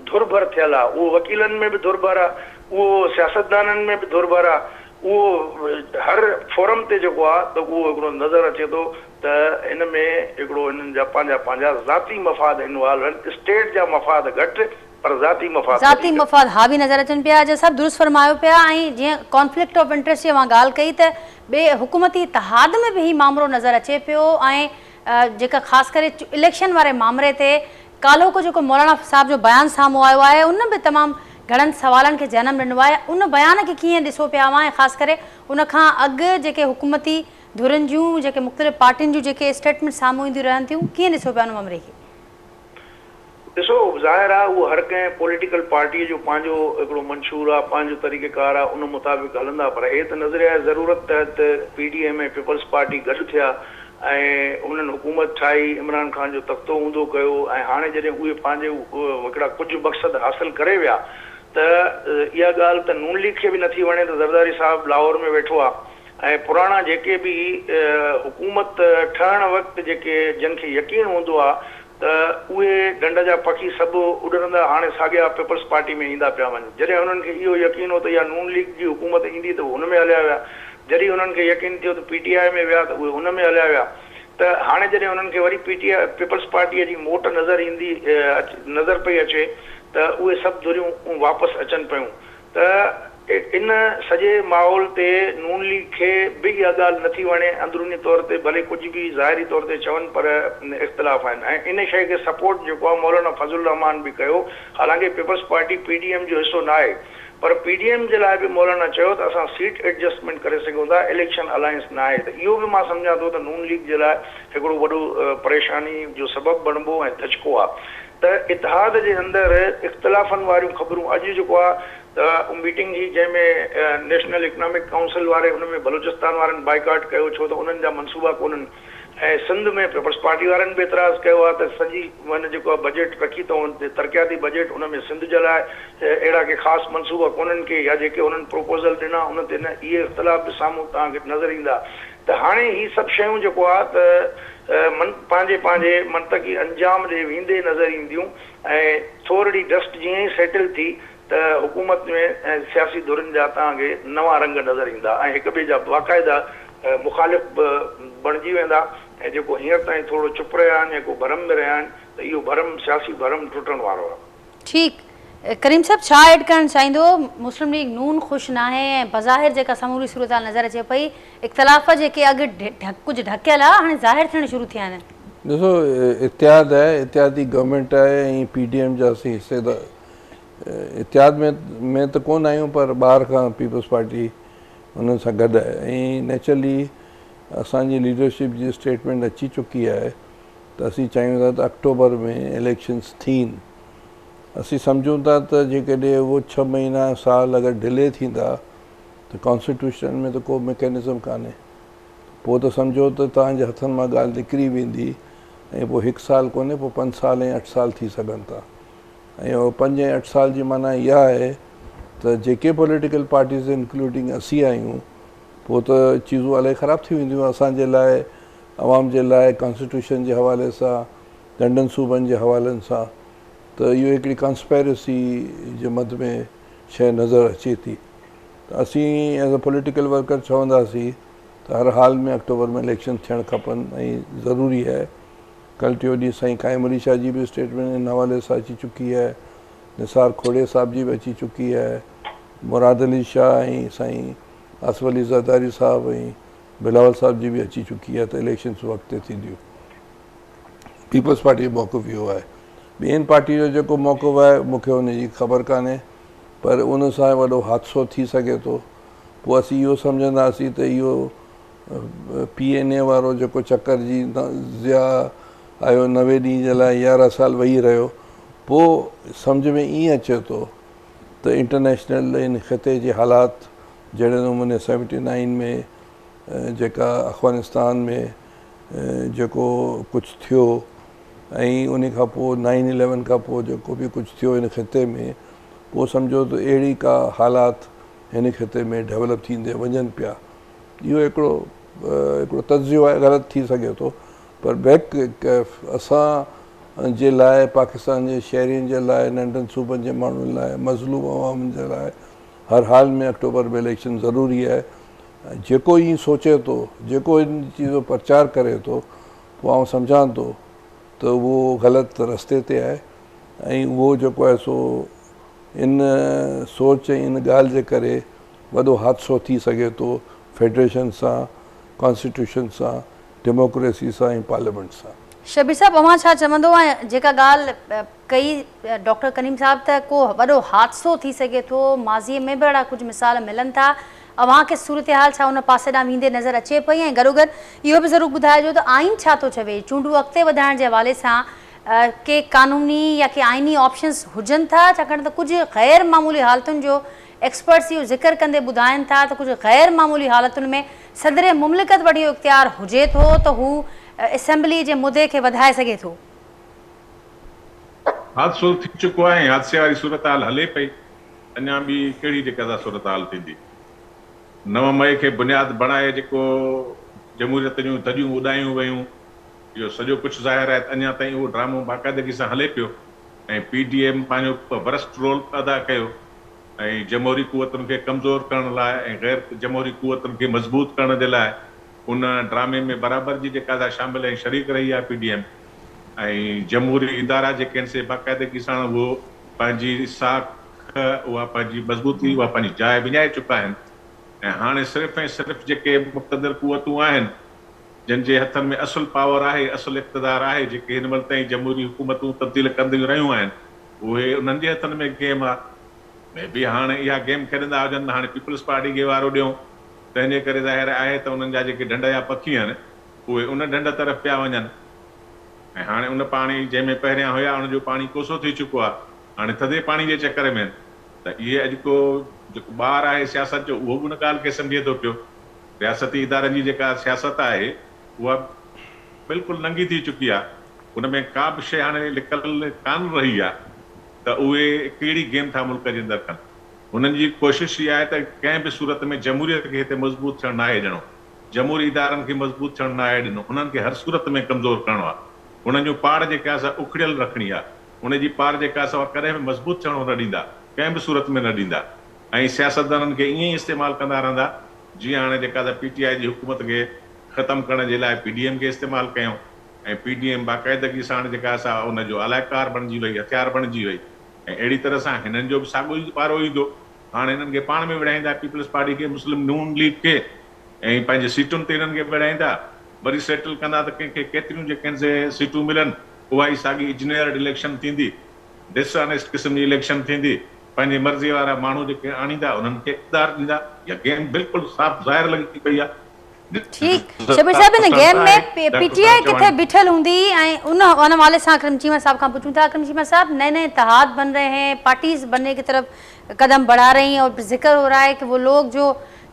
धुरभर थियल आहे, उहो वकीलनि में बि धुरभर आहे, उहो सियासतदाननि में बि धुरभर आहे, उहो हर फोरम ते जेको आहे त उहो हिकिड़ो नज़र अचे थो त इन में हिकिड़ो हिननि जा पंहिंजा ज़ाती मफ़ाद इन्वॉल्व आहिनि, स्टेट जा मफ़ाद घटि पर ज़ाती मफ़ाद हावी नज़र अचनि पिया। अॼु सभु दुरुस्त फरमायो पिया ऐं जीअं कॉन्फ्लिक्ट ऑफ इंट्रस्ट जी मां ॻाल्हि कई त ॿिए हुकूमती इतिहाद में बि ही मामिलो नज़र अचे पियो ऐं जेका ख़ासि करे इलेक्शन वारे मामले ते काल्हो को जेको मौलाना साहिब जो बयानु साम्हूं आयो आहे उन बि तमामु घणनि सवालनि खे जनम ॾिनो आहे। उन बयान खे कीअं ॾिसो पिया हुआ ऐं ख़ासि करे उन खां अॻु जेके हुकूमती धुरनि जूं जेके मुख़्तलिफ़ पार्टियुनि जूं जेके स्टेटमेंट साम्हूं ईंदियूं रहनि थियूं, कीअं ॾिसो पिया उन मामले खे? ॾिसो, ज़ाहिर आहे उहो हर कंहिं पॉलिटिकल पार्टीअ जो पंहिंजो हिकिड़ो मंशूर आहे, पंहिंजो तरीक़ेकार आहे, उन मुताबिक़ हलंदा। पर हे त नज़र आहे ज़रूरत तहत PDM ऐं पीपल्स पार्टी गॾु थिया ऐं उन्हनि हुकूमत ठाही, इमरान ख़ान जो तख़्तो ऊंधो कयो ऐं हाणे जॾहिं उहे पंहिंजे हिकिड़ा कुझु मक़सद हासिल करे विया त इहा ॻाल्हि त नून लीग खे बि नथी वणे त ज़रदारी साहिबु लाहौर में वेठो आहे ऐं पुराणा जेके बि हुकूमत ठहण वक़्तु जेके जिन खे यकीन हूंदो आहे त उहे डंड जा पखी सभु उॾंदा हाणे साॻिया पीपल्स पार्टी में ईंदा पिया वञनि। जॾहिं हुननि खे इहो यकीन हो त इहा नून लीग जी हुकूमत ईंदी त हुन में हलिया विया, जॾहिं हुननि खे यकीन थियो त PTI में विया त उहे हुन में हलिया विया। त हाणे जॾहिं हुननि खे वरी पीपल्स पार्टीअ जी मोट नज़र पई अचे त उहे सभु धुरियूं वापसि अचनि पियूं। त इन सॼे माहौल ते नून लीग खे बि इहा ॻाल्हि नथी वणे, अंदरूनी तौर ते भले कुझु बि ज़ाहिरी तौर ते चवनि पर इख़्तिलाफ़ आहिनि ऐं इन शइ खे सपोर्ट जेको आहे मौलाना फज़लुर रहमान बि कयो। हालांकि पीपल्स पार्टी PDM जो हिसो न आहे पर PDM जे लाइ बि मौलाना चयो त असां सीट एडजस्टमेंट करे सघूं था, इलेक्शन अलायंस न आहे। त इहो बि मां सम्झां थो त नून लीग जे लाइ हिकिड़ो वॾो परेशानी जो सबबु बणिबो ऐं धचको आहे। त इतिहाद जे अंदरि इख़्तिलाफ़नि वारियूं ख़बरूं अॼु जेको आहे त मीटिंग जी जंहिंमें नेशनल इकनॉमिक काउंसिल वारे हुन में बलूचिस्तान वारनि बाइकाट कयो छो त उन्हनि जा मनसूबा कोन्हनि ऐं सिंध में पीपल्स पार्टी वारनि बि एतिराज़ कयो आहे त सॼी माना जेको आहे बजट रखी अथऊं तरक़ियाती बजट, उन में सिंध जे लाइ अहिड़ा के ख़ासि मनसूबा कोन्हनि के या जेके उन्हनि प्रोपोज़ल ॾिना उन ते न इहे इख़्तिलाफ़ बि साम्हूं तव्हांखे नज़र ईंदा। त हाणे ही सभु शयूं जेको आहे त पंहिंजे मंतक़ी अंजाम ॾे वेंदे नज़र ईंदियूं ऐं थोरी डस्ट जीअं ई सेटल थी त हुकूमत में ऐं सियासी धुरनि जा तव्हांखे नवां रंग नज़र ईंदा ऐं हिक ॿिए जा बाक़ाइदा मुखालिफ़ बणिजी वेंदा ऐं जेको हींअर ताईं थोरो चुप रहिया आहिनि या को भरम में रहिया आहिनि त इहो भरम सियासी भरम टुटण वारो आहे। ठीकु, करीम साहब छा ऐड करणु चाहींदो? मुस्लिम लीग नून ख़ुशि न आहे ऐं बज़ाहिर जेका समूरी सूरत नज़र अचे पई, इख़्तिलाफ़ जेके अॻु कुझु ढकियल आहे हाणे ज़ाहिर थियण शुरू थिया आहिनि। ॾिसो, इत्याद आहे, इत्यादी गवर्नमेंट आहे ऐं PDM जा असीं हिसेदार इत्याद में त कोन आहियूं पर ॿाहिरि खां पीपल्स पार्टी हुननि सां गॾु आहे ऐं नेचुरली असांजी लीडरशिप जी स्टेटमेंट अची चुकी आहे त असीं चाहियूं था त अक्टूबर में इलेक्शन्स थियनि। असीं सम्झूं था त जेकॾहिं उहो 6 महीना साल अगरि डिले थींदा त कॉन्स्टिट्यूशन में त को मैकेनिज़म कान्हे, पोइ त सम्झो त तव्हांजे हथनि मां ॻाल्हि निकिरी वेंदी ऐं पोइ 1 साल कोन्हे, पोइ 5 साल ऐं 8 साल थी सघनि था। ऐं उहो 5 ऐं 8 साल जी माना इहा आहे त जेके पॉलिटिकल पार्टीज़ इंक्लूडिंग असीं आहियूं पोइ त चीज़ूं इलाही ख़राबु थी वेंदियूं असांजे लाइ, अवाम जे लाइ, कॉन्स्टिट्यूशन जे हवाले सां, ॾंडनि सूबनि जे हवालनि सां। त इहो हिकिड़ी कॉन्स्पायरेसी जे मद में शइ नज़र अचे थी। त असीं एज़ अ पॉलिटिकल वर्कर चवंदासीं त हर हाल में अक्टूबर में इलेक्शन थियणु खपनि ऐं ज़रूरी आहे। कल टियों ॾींहुं साईं काइम अली शाह जी बि स्टेटमेंट इन हवाले सां अची चुकी आहे, निसार खोड़े साहिब जी बि अची चुकी आहे, मुराद अली शाह ऐं साईं आसिफ अली ज़रदारी साहिब ऐं बिलावल साहिब जी बि अची चुकी आहे त इलेक्शन्स वक़्त ते थींदियूं। पीपल्स पार्टी जो मौक़िफ़ इहो आहे। ॿियनि पार्टी जो जेको मौक़िफ़ आहे मूंखे हुनजी ख़बर कान्हे, पर उन सां वॾो हादसो थी सघे थो। पोइ असीं इहो सम्झंदासीं त इहो PNA वारो जेको चकर जी ज़िया आयो 90 ॾींहं जे लाइ 11 साल वेही रहियो, पोइ सम्झ में ईअं अचे थो त इंटरनेशनल इन ख़िते जे हालात जहिड़े नमूने 79 में जेका अफ़गानिस्तान में जेको कुझु थियो ऐं उन खां पोइ 9/11 खां पोइ जेको बि कुझु थियो हिन ख़िते में, पोइ सम्झो त अहिड़ी का हालात हिन ख़िते में डेवलप थींदे वञनि पिया। इहो हिकिड़ो तजियो आहे, ग़लति थी सघे थो, पर असां जे लाइ, पाकिस्तान जे शहरियुनि जे लाइ, नंढनि सूबनि जे माण्हुनि लाइ, मज़लूम अवाम जे लाइ हर हाल में अक्टूबर में इलेक्शन ज़रूरी आहे। जेको ईअं सोचे थो, जेको इन चीज़ जो प्रचार करे थो, पोइ आउं सम्झां थो त उहो ग़लति रस्ते ते आहे ऐं उहो जेको आहे सो इन सोच ऐं इन ॻाल्हि जे करे वॾो हादसो थी सघे थो फेडरेशन सां, कॉन्स्टिट्यूशन सां, डेमोक्रेसी सां ऐं पार्लियामेंट सां। शबीर साहब, अवां छा चवंदो आहे जेका ॻाल्हि कई डॉक्टर करीम साहब त को वॾो हादसो थी सघे थो, माज़ीअ में बि अहिड़ा कुझु मिसाल मिलनि था, अव्हां खे सूरत हाल छा उन पासे ॾांहुं वेंदे नज़र अचे पई? ऐं गॾोगॾु इहो बि ज़रूरु ॿुधाइजो त आइन छा थो चवे, चूंडूं अॻिते वधाइण जे हवाले सां के क़ानूनी या के आइनी ऑप्शन्स हुजनि था? छाकाणि त कुझु ग़ैर मामूली हालतुनि जो एक्सपर्ट्स इहो ज़िक्र कंदे ॿुधाइनि था त कुझु ग़ैर मामूली हालतुनि में सदर मुमलिकत वटि इहो इख्तियार हुजे थो त हू असेंबली जे मुदे खे वधाए सघे थो। हादसो थी चुको आहे, हादसे वारी सूरत हाल हले पई, अञा बि कहिड़ी जेका सूरत हाल थींदी। 9 मई खे बुनियाद बणाए जेको जमहूरियत जूं धॼियूं उॾायूं वयूं, इहो सॼो कुझु ज़ाहिर आहे अञा ताईं उहो ड्रामो बाक़ाइदगी सां हले पियो ऐं PDM पंहिंजो वरस्ट रोल अदा कयो ऐं जमहूरी कुवतुनि खे कमज़ोर करण लाइ ऐं गैर जमहूरी कुवतुनि खे मज़बूत करण जे लाइ उन ड्रामे में बराबरि जी जेका शामिल ऐं शरीक रही आहे PDM। ऐं जमहूरी इदारा जेके आहिनि से बाक़ाइदगी सां उहो पंहिंजी साख, उहा पंहिंजी मज़बूती, उहा पंहिंजी जाइ विञाए चुका आहिनि। ऐं हाणे सिर्फ़ु ऐं सिर्फ़ु जेके मुक़तदर कुवतूं आहिनि, जिन जे हथनि में असुल पावर आहे, असुल इक़्तिदार आहे, जेके हिन महिल ताईं जमहूरी हुकूमतूं तब्दील कंदियूं रहियूं आहिनि, उहे उन्हनि जे हथनि में गेम आहे। में बि हाणे इहा गेम खेॾंदा हुजनि, हाणे पीपल्स पार्टी खे वारो ॾियूं, तंहिंजे करे ज़ाहिर आहे त उन्हनि जा जेके ढंढ या पखी आहिनि उहे उन ढंढ तरफ़ पिया वञनि। ऐं हाणे उन पाणी जंहिंमें पहिरियां हुया उनजो पाणी कोसो थी चुको आहे, हाणे थधे पाणी जे चकर में त इहे अॼु को जेको ॿार आहे सियासत जो, उहो बि उन ॻाल्हि खे सम्झे थो पियो। रियासती इदारनि जी जेका सियासत आहे उहा बिल्कुलु नंगी थी चुकी आहे, उन में का बि शइ हाणे लिकल कान रही आहे त उहे कहिड़ी गेम था मुल्क जे अंदरि कनि। उन्हनि जी कोशिशि इहा आहे त कंहिं बि सूरत में जमहूरियत खे हिते मज़बूत थियणु न आहे ॾियणो, जमहूरी इदारनि खे मज़बूत थियणु न आहे ॾिनो, उन्हनि खे हर सूरत में कमज़ोर करिणो आहे। उन्हनि जो पाड़ जेका आहे उखड़ियल रखणी आहे, उनजी पाड़ जेका आहे कॾहिं बि मज़बूत थियणो न ॾींदा, कंहिं बि सूरत में न ॾींदा। ऐं सियासतदाननि खे ईअं ई इस्तेमालु कंदा रहंदा जीअं हाणे जेका PTI जी हुकूमत खे ख़तमु करण जे लाइ PDM खे इस्तेमालु कयूं ऐं PDM बाक़ाइदगी सां जेका असां उनजो अलाइकार बणिजी वई, हथियार बणिजी वई। ऐं अहिड़ी तरह सां हिननि जो बि साॻियो ई पारो ईंदो। हाणे हिननि खे पाण में विढ़ाईंदा, पीपल्स पार्टी खे, मुस्लिम नून लीग खे, ऐं पंहिंजे सीटुनि ते हिननि खे विढ़ाईंदा, वरी सेटल कंदा त कंहिंखे केतिरियूं जेके से सीटूं मिलनि, उहा ई साॻी इंजीनियर्ड इलेक्शन थींदी, डिसऑनेस्ट क़िस्म जी इलेक्शन थींदी, पंहिंजी मर्ज़ी वारा माण्हू जेके आणींदा उन्हनि खे इक़्तिदार ॾींदा। इहा गेम बिल्कुलु साफ़ ज़ाहिर लॻी पई आहे। ठीकु, शबीर साहब, इन गेम में PTI किथे बिठल हूंदी ऐं उन हवाले से अकरम चीमा साहब का पूछूं था। अकरम चीमा साहब, नए नए इत्तेहाद बन रहे हैं, पार्टीज बनने की तरफ कदम बढ़ा रही हैं और जिक्र हो रहा है कि वो लोग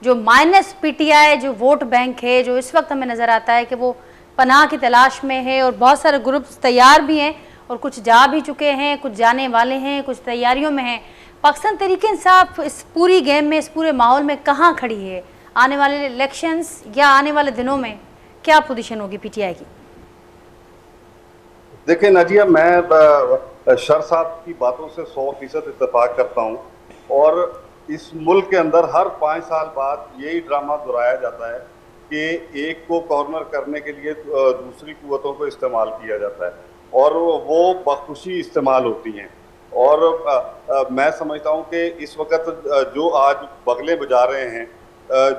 जो माइनस PTI जो वोट बैंक है, जो इस वक्त हमें नज़र आता है कि वो पनाह की तलाश में है और बहुत सारे ग्रुप्स तैयार भी हैं और कुछ जा भी चुके हैं, कुछ जाने वाले हैं, कुछ तैयारियों में हैं। पाकिस्तान तहरीक इंसाफ इस पूरी गेम में, इस पूरे माहौल में कहाँ खड़ी है? आने वाले इलेक्शंस या आने वाले दिनों में क्या पोजीशन होगी PTI की? देखिए नाजिया, मैं शर साहब की बातों से 100% इत्तेफाक करता हूँ और इस मुल्क के अंदर हर 5 साल बाद यही ड्रामा दोहराया जाता है कि एक को कॉर्नर करने के लिए दूसरी कुव्वतों को इस्तेमाल किया जाता है और वो बखुशी इस्तेमाल होती हैं। और मैं समझता हूँ कि इस वक्त जो आज बगले बजा रहे हैं,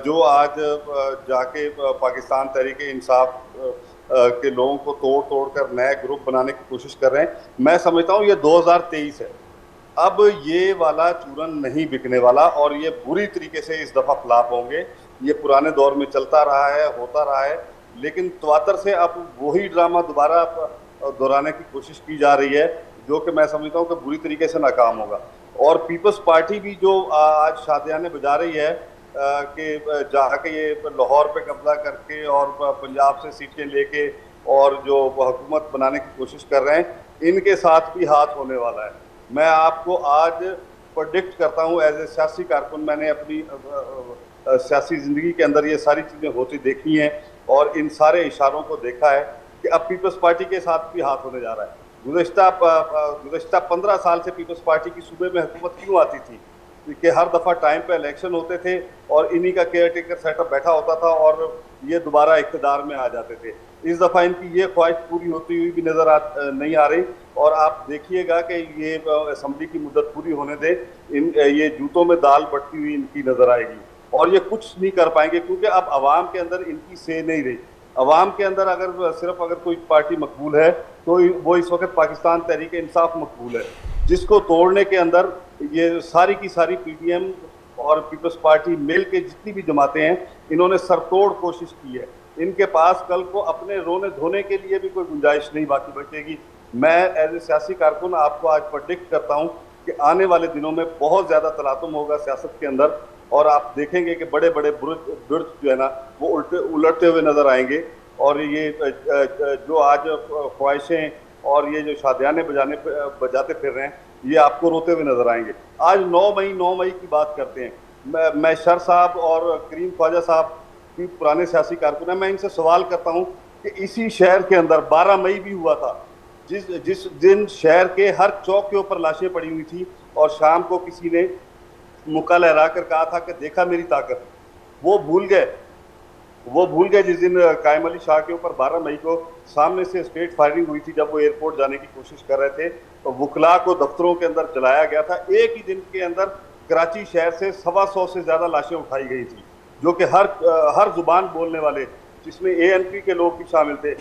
जो आज जाके पाकिस्तान तहरीक इंसाफ के लोगों को तोड़ कर नए ग्रुप बनाने की कोशिश कर रहे हैं, मैं समझता हूँ ये 2023 है। अब ये वाला चूरन नहीं बिकने वाला और ये बुरी तरीके से इस दफ़ा फ्लॉप होंगे। ये पुराने दौर में चलता रहा है, होता रहा है, लेकिन तवातर से अब वही ड्रामा दोबारा दोहराने की कोशिश की जा रही है, जो कि मैं समझता हूँ कि बुरी तरीके से नाकाम होगा। और पीपल्स पार्टी भी जो आज शादियाने बजा रही है, कि जाके ये लाहौर पे कब्जा करके और पंजाब से सीटें लेके और जो हुकूमत बनाने की कोशिश कर रहे हैं, इनके साथ भी हाथ होने वाला है। मैं आपको आज प्रेडिक्ट करता हूँ एज ए सियासी कारकुन, मैंने अपनी सियासी ज़िंदगी के अंदर ये सारी चीज़ें होती देखी हैं और इन सारे इशारों को देखा है कि अब पीपल्स पार्टी के साथ भी हाथ होने जा रहा है। गुज़श्ता 15 साल से पीपल्स पार्टी की सूबे में हुकूमत क्यों आती थी कि हर दफ़ा टाइम पे इलेक्शन होते थे और इन्हीं का केयर टेकर सेटअप बैठा होता था और ये दोबारा इक़्तिदार में आ जाते थे। इस दफ़ा इनकी ये ख्वाहिश पूरी होती हुई भी नहीं आ रही और आप देखिएगा कि ये असम्बली की मुद्दत पूरी होने दे, ये जूतों में दाल बटती हुई इनकी नज़र आएगी और ये कुछ नहीं कर पाएंगे क्योंकि अब आवाम के अंदर इनकी से नहीं रही। अवाम के अंदर अगर कोई पार्टी मकबूल है तो वो इस वक्त पाकिस्तान तहरीक इंसाफ मकबूल है, जिसको तोड़ने के अंदर ये सारी की सारी PTM और पीपल्स पार्टी मिल के जितनी भी जमातें हैं, इन्होंने सरतोड़ कोशिश की है। इनके पास कल को अपने रोने धोने के लिए भी कोई गुंजाइश नहीं बाकी बचेगी। मैं एज ए सियासी कारकुन आपको आज प्रेडिक्ट करता हूँ कि आने वाले दिनों में बहुत ज़्यादा तलातुम होगा सियासत के अंदर और आप देखेंगे कि बड़े बड़े बुर्ज जो है ना वो उलटते हुए नजर आएंगे और ये जो आज ख्वाहिशें और ये जो शादियाने बजाते फिर रहे हैं, ये आपको रोते हुए नजर आएंगे। आज 9 मई की बात करते हैं। मैं शर साहब और करीम ख्वाजा साहब की पुराने सियासी कारकुन हैं, मैं इनसे सवाल करता हूँ कि इसी शहर के अंदर 12 मई भी हुआ था, जिस दिन शहर के हर चौक के ऊपर लाशें पड़ी हुई थी और शाम को किसी ने मुक्का लहरा कर कहा था कि देखा मेरी ताकत। वो भूल गए जिस दिन कायम अली शाह के ऊपर 12 मई को सामने से स्ट्रेट फायरिंग हुई थी जब वो एयरपोर्ट जाने की कोशिश कर रहे थे, तो वकला को दफ्तरों के अंदर जलाया गया था। एक ही दिन के अंदर कराची शहर से 125 से ज़्यादा लाशें उठाई गई थी, जो कि हर जुबान बोलने वाले, जिसमें ANP के लोग भी शामिल थे,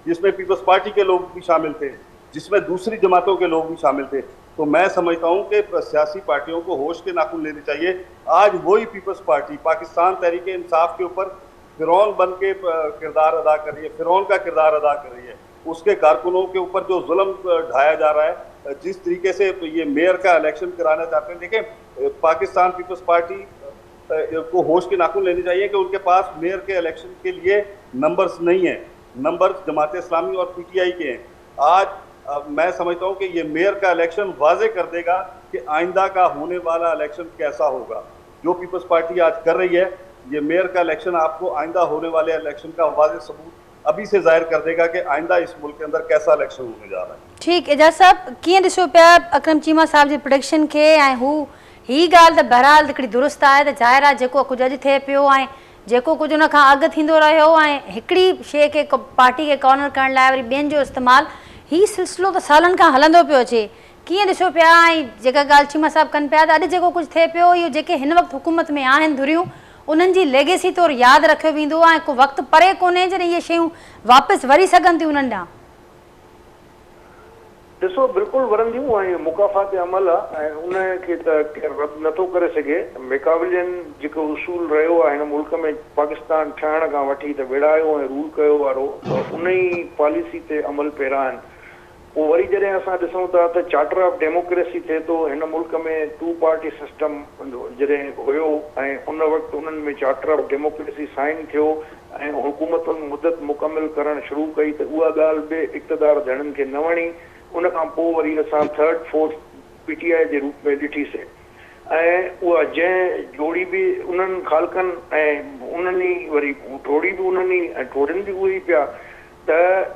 जिसमें पीपल्स पार्टी के लोग भी शामिल थे, जिसमें दूसरी जमातों के लोग भी शामिल थे। तो मैं समझता हूं कि सियासी पार्टियों को होश के नाखून लेने चाहिए। आज वही पीपल्स पार्टी पाकिस्तान तहरीक इंसाफ के ऊपर फिरौन बन के किरदार अदा कर रही है, फिरौन का किरदार अदा कर रही है। उसके कारकुनों के ऊपर जो जुल्म ढाया जा रहा है, जिस तरीके से ये मेयर का इलेक्शन कराना चाहते हैं, देखें पाकिस्तान पीपल्स पार्टी को होश के नाखून लेने चाहिए कि उनके पास मेयर के इलेक्शन के लिए नंबर्स नहीं है, नंबर्स जमात इस्लामी और PTI के हैं। आज मैं समझता हूं कि ये मेयर का इलेक्शन वाजे कर देगा कि आइंदा का होने वाला इलेक्शन कैसा होगा। जो पीपल्स पार्टी आज कर रही है, ये मेयर का इलेक्शन आपको आइंदा होने वाले इलेक्शन का वाजे सबूत अभी से जाहिर कर देगा कि आइंदा इस मुल्क के अंदर कैसा इलेक्शन होने जा रहा है। ठीक, एजाज साहब कीअं ॾिसो पिया अकरम चीमा साहब जी प्रोडिक्शन खे, ऐं हू ही ॻाल्हि त बहरहाल हिकिड़ी दुरुस्त आहे त ज़ाहिर आहे जेको कुझु अॼु थिए पियो ऐं जेको कुझु उन खां अॻु थींदो रहियो ऐं हिकिड़ी शइ खे पार्टी खे कॉर्नर करण लाइ वरी ॿियनि जो इस्तेमालु, ही सिलसिलो त सालनि खां हलंदो पियो अचे। कीअं ॾिसो पिया ऐं जेका ॻाल्हि चीमा साहब कनि पिया त अॼु जेको कुझु थिए पियो, इहो जेके हिन वक़्तु हुकूमत में आहिनि धुरियूं, उन्हनि जी लेगेसी तौरु यादि रखियो वेंदो ऐं को वक़्तु परे कोन्हे जॾहिं इहे शयूं वापसि वरी सघनि थियूं उन्हनि ॾांहुं। ॾिसो बिल्कुलु वरंदियूं ऐं मुकाफ़ात अमल आहे ऐं उनखे त केरु रद्द नथो करे सघे। मेकाविलियन जेको उसूल रहियो आहे हिन मुल्क में पाकिस्तान ठहण खां वठी त विड़ायो ऐं रूल कयो वारो, उन ई पॉलिसी ते अमल पैरा आहिनि। पोइ वरी जॾहिं असां ॾिसूं था त चार्टर ऑफ डेमोक्रेसी थिए थो हिन मुल्क में, 2 पार्टी सिस्टम जॾहिं हुयो ऐं उन वक़्तु उन्हनि में चार्टर ऑफ डेमोक्रेसी साइन थियो ऐं हुकूमतुनि मुदत मुकमिल करणु शुरू कई, त उहा ॻाल्हि बि इक़्तिदार धड़नि खे न वणी। उन खां पोइ वरी असां 3rd 4th PTI जे रूप में ॾिठीसीं ऐं उहा जंहिं जोड़ी बि उन्हनि ख़ालकनि ऐं उन्हनि ई वरी टोड़ी बि उन्हनि ई ऐं टोड़नि बि उहे ई पिया। त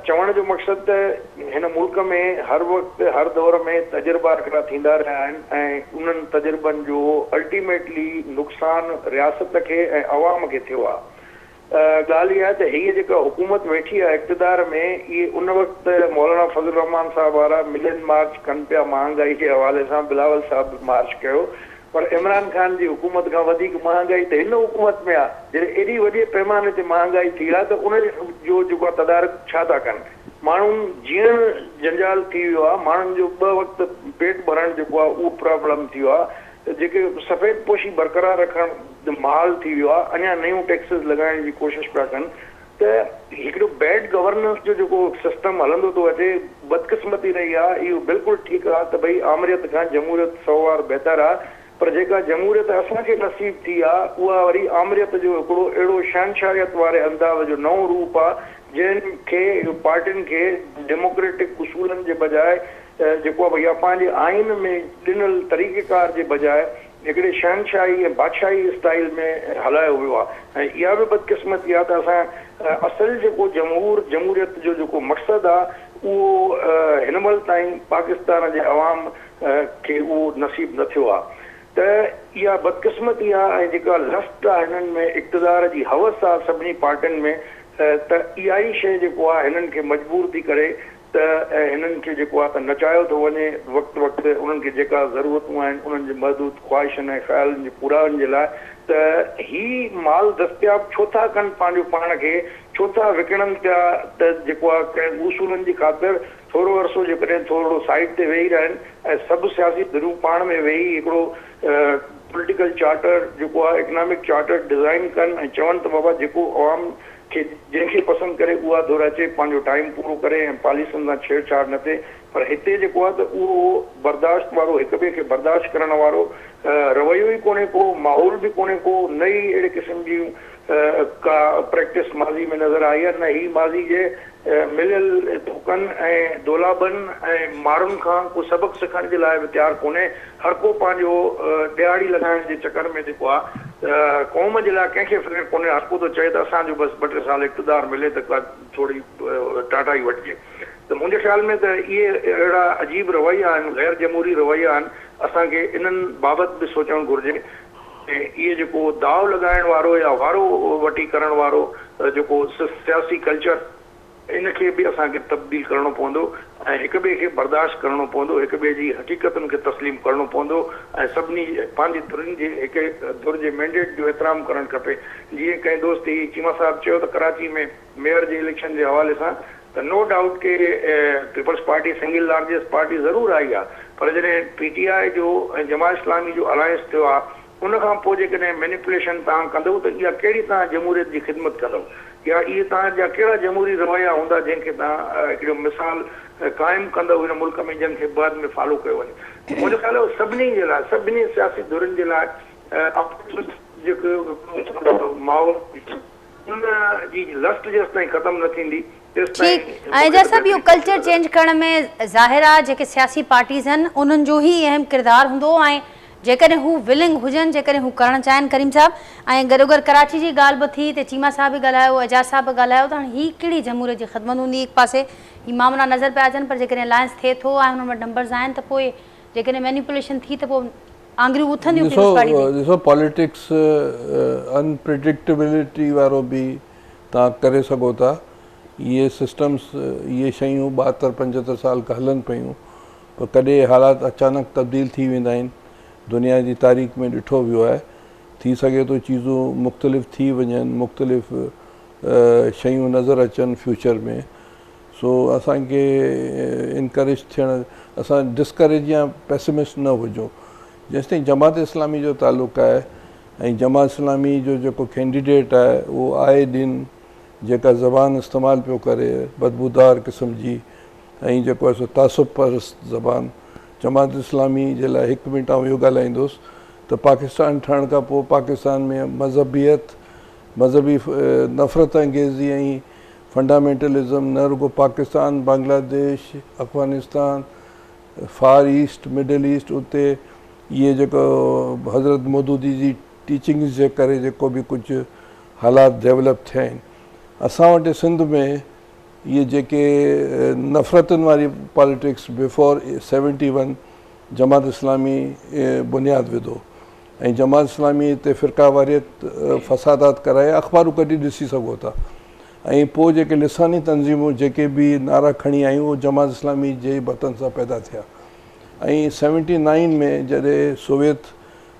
चवण जो मक़सदु त हिन मुल्क में हर वक़्तु हर दौर में तजुर्बा हिकिड़ा थींदा रहिया आहिनि ऐं उन्हनि तजुर्बनि जो अल्टीमेटली नुक़सानु रियासत खे ऐं अवाम खे थियो आहे। ॻाल्हि इहा आहे त हीअ जेका हुकूमत वेठी आहे इक़्तिदार में, इहे उन वक़्तु मौलाना फज़ल रहमान साहब वारा मिलियन मार्च कनि पिया महांगाई जे हवाले सां, बिलावल साहब बि मार्च कयो, पर इमरान खान जी हुकूमत खां वधीक महांगाई त हिन हुकूमत में आहे। जॾहिं एॾी वॾे पैमाने ते महांगाई थी आहे त उन जो जेको तदारक छा था कनि। माण्हुनि जीअण जंजाल थी वियो आहे, माण्हुनि जो 2 वक़्तु पेट भरणु जेको आहे उहो प्रॉब्लम थी वियो आहे, जेके सफ़ेद पोशी बरक़रार रखणु माल थी वियो आहे, अञा नयूं टैक्सिस लॻाइण जी कोशिशि पिया कनि। त हिकिड़ो बैड गवर्नेंस जो जेको सिस्टम हलंदो थो अचे, बदकिस्मती रही आहे। इहो बिल्कुलु ठीकु आहे त भई आमरियत खां जमहूरियत 100 बार बहितर आहे, पर जेका जमहूरियत असांखे नसीब थी आहे उहा वरी आमरियत जो हिकिड़ो अहिड़ो शहनशाहियत वारे अंदाज़ जो नओं रूप आहे जिन पार्टियुनि खे डेमोक्रेटिक उसूलनि जे बजाए जेको आहे भैया पंहिंजे आइन में ॾिनल तरीक़ेकार जे बजाए हिकिड़े शहनशाही ऐं बादशाही स्टाइल में हलायो वियो आहे। ऐं इहा बि बदकिस्मती आहे त असां असुल जेको जमहूरियत जो जेको मक़सदु आहे उहो हिन महिल ताईं पाकिस्तान जे अवाम खे उहो नसीब न थियो आहे। त इहा बदकिस्मती आहे ऐं जेका लस्ट आहे हिननि में इक़्तिदार जी हवस आहे सभिनी पार्टियुनि में, त इहा ई शइ जेको आहे हिननि खे मजबूर थी करे त हिननि खे जेको आहे त नचायो थो वञे वक़्तु वक़्तु उन्हनि खे जेका ज़रूरतूं आहिनि उन्हनि जे महदूद ख़्वाहिशनि ऐं ख़्यालनि जे पूरानि जे लाइ। त ही माल दस्तियाब छो था कनि पंहिंजो पाण खे, छो था विकिणनि पिया, त जेको आहे कंहिं उसूलनि जी ख़ातिर थोरो अरसो जेकॾहिं थोरो साइड ते वेही रहनि ऐं सभु सियासी धिरूं पाण में वेही हिकिड़ो पॉलिटिकल चार्टर जेको आहे इकनॉमिक चार्टर डिज़ाइन कनि ऐं चवनि त बाबा जेको अवाम खे जंहिंखे पसंदि करे उहा दौर अचे पंहिंजो टाइम पूरो करे ऐं पॉलिसियुनि सां छेड़छाड़ न थिए। पर हिते जेको आहे त उहो बर्दाश्त वारो हिक ॿिए खे बर्दाश्त करण वारो रवैयो ई कोन्हे को, माहौल बि कोन्हे को, नई अहिड़े क़िस्म जूं का प्रैक्टिस माज़ी में नज़र आई आहे। न ही माज़ी जे मिलियल धोखनि ऐं दोलाबनि ऐं माण्हुनि खां को सबक़ु सिखण जे लाइ बि तयारु कोन्हे। हर को पंहिंजो ॾियारी लॻाइण जे चकर में जेको आहे क़ौम जे लाइ कंहिंखे फ़िक्र कोन्हे। हर को त चए त असांजो बसि 2-3 साल इक़्तिदार मिले त का थोरी टाटा ई वठिजे। त मुंहिंजे ख़्याल में त इहे अहिड़ा अजीब रवैया आहिनि, गैर जमहूरी रवैया आहिनि, असांखे इन्हनि बाबति बि सोचणु घुरिजे। ऐं इहे जेको दाव लॻाइण वारो या वारो वठी करण वारो जेको सियासी कल्चर इनखे बि असांखे तब्दील करणो पवंदो ऐं हिक ॿिए खे बर्दाश्त करणो पवंदो, हिक ॿिए जी हक़ीक़तुनि खे तस्लीम करणो पवंदो ऐं सभिनी पंहिंजी धुरनि जे हिक धुर जे मैंडेट जो एतिराम करणु खपे। जीअं कंहिं दोस्त ही चीमा साहिबु चयो त कराची में मेयर जे इलेक्शन जे हवाले सां त नो डाउट के Peoples Party single largest party ज़रूरु आई आहे, पर जॾहिं PTI जो ऐं जमात इस्लामी जो अलायंस थियो आहे उनखां पोइ जेकॾहिं मैनिपुलेशन तव्हां कंदव त इहा कहिड़ी तव्हां जमहूरियत जी ख़िदमत कंदव या इहे तव्हांजा कहिड़ा जमहूरी रवैया हूंदा जंहिंखे तव्हां हिकिड़ो मिसाल क़ाइमु कंदव हिन मुल्क में जंहिंखे बाद में फॉलो कयो वञे। मुंहिंजो ख़्याल आहे सभिनी जे लाइ, सभिनी सियासी धुरनि जे लाइ जेको माहौल उन जी लस्ट जेसि ताईं ख़तमु न थींदी ठीक। ऐं जैसा भी कल्चर चेंज करण में ज़ाहिर आहे जेके सियासी पार्टीज़ आहिनि उन्हनि जो ई अहम किरदारु हूंदो ऐं जेकॾहिं हू विलिंग हुजनि, जेकॾहिं हू करणु चाहिनि। करीम साहब ऐं गॾोगॾु कराची जी ॻाल्हि बि थी त चीमा साहब बि ॻाल्हायो, एजाज साहब बि ॻाल्हायो त हाणे हीअ कहिड़ी जमहूरियत जी ख़िदमत हूंदी। हिकु पासे हीअ मामला नज़र पिया अचनि, पर जेकॾहिं अलायंस थिए थो ऐं हुन वटि नंबर्स आहिनि त पोइ जेकॾहिं मैनिपुलेशन थी त पोइ आङुरियूं उथंदियूं। ॾिसो पॉलिटिक्स अनप्रिडिक्टेबिलिटी वारो बि तव्हां करे सघो था। इहे सिस्टम्स इहे शयूं 72-75 साल खां हलनि पियूं, पर कॾहिं हालात अचानक तब्दील थी वेंदा आहिनि। दुनिया जी तारीख़ में ॾिठो वियो आहे, थी सघे थो चीज़ूं मुख़्तलिफ़ थी वञनि, मुख़्तलिफ़ शयूं नज़र अचनि फ्यूचर में। सो असांखे इनकरेज थियणु, असां डिस्करेज या पेसिमिस्ट न हुजूं। जेसिताईं जमात इस्लामी जो तालुक़ु आहे ऐं जमात इस्लामी जो जेको कैंडिडेट आहे उहो आए दिन जेका ज़बान इस्तेमालु पियो करे बदबूदार क़िस्म जी ऐं जेको आहे सो तासुब परस्त ज़बान, जमात इस्लामी जे लाइ 1 मिंट आउं इहो ॻाल्हाईंदुसि त पाकिस्तान ठहण खां पोइ पाकिस्तान में मज़हबियत, मज़हबी नफ़रत अंगेज़ी ऐं फंडामेंटलिज़म न रुगो पाकिस्तान, बांग्लादेश, अफ़गानिस्तान, फार ईस्ट, मिडल ईस्ट, उते इहे जेको हज़रत मौदूदी जी टीचिंग्स जे करे जेको बि कुझु हालात डेवलप थिया आहिनि, असां वटि सिंध में ये जेके नफ़रतुनि वारी पॉलिटिक्स बिफोर 71 जमात इस्लामी बुनियादु विधो ऐं जमात इस्लामी हिते फ़िरका वारियत फ़सादात कराए अख़बारूं कढी ॾिसी सघो था। ऐं पोइ जेके लिसानी तंज़ीमूं जेके बि नारा खणी आयूं उहे जमात इस्लामी जे बतन सां पैदा थिया। ऐं 79 में जॾहिं सोवियत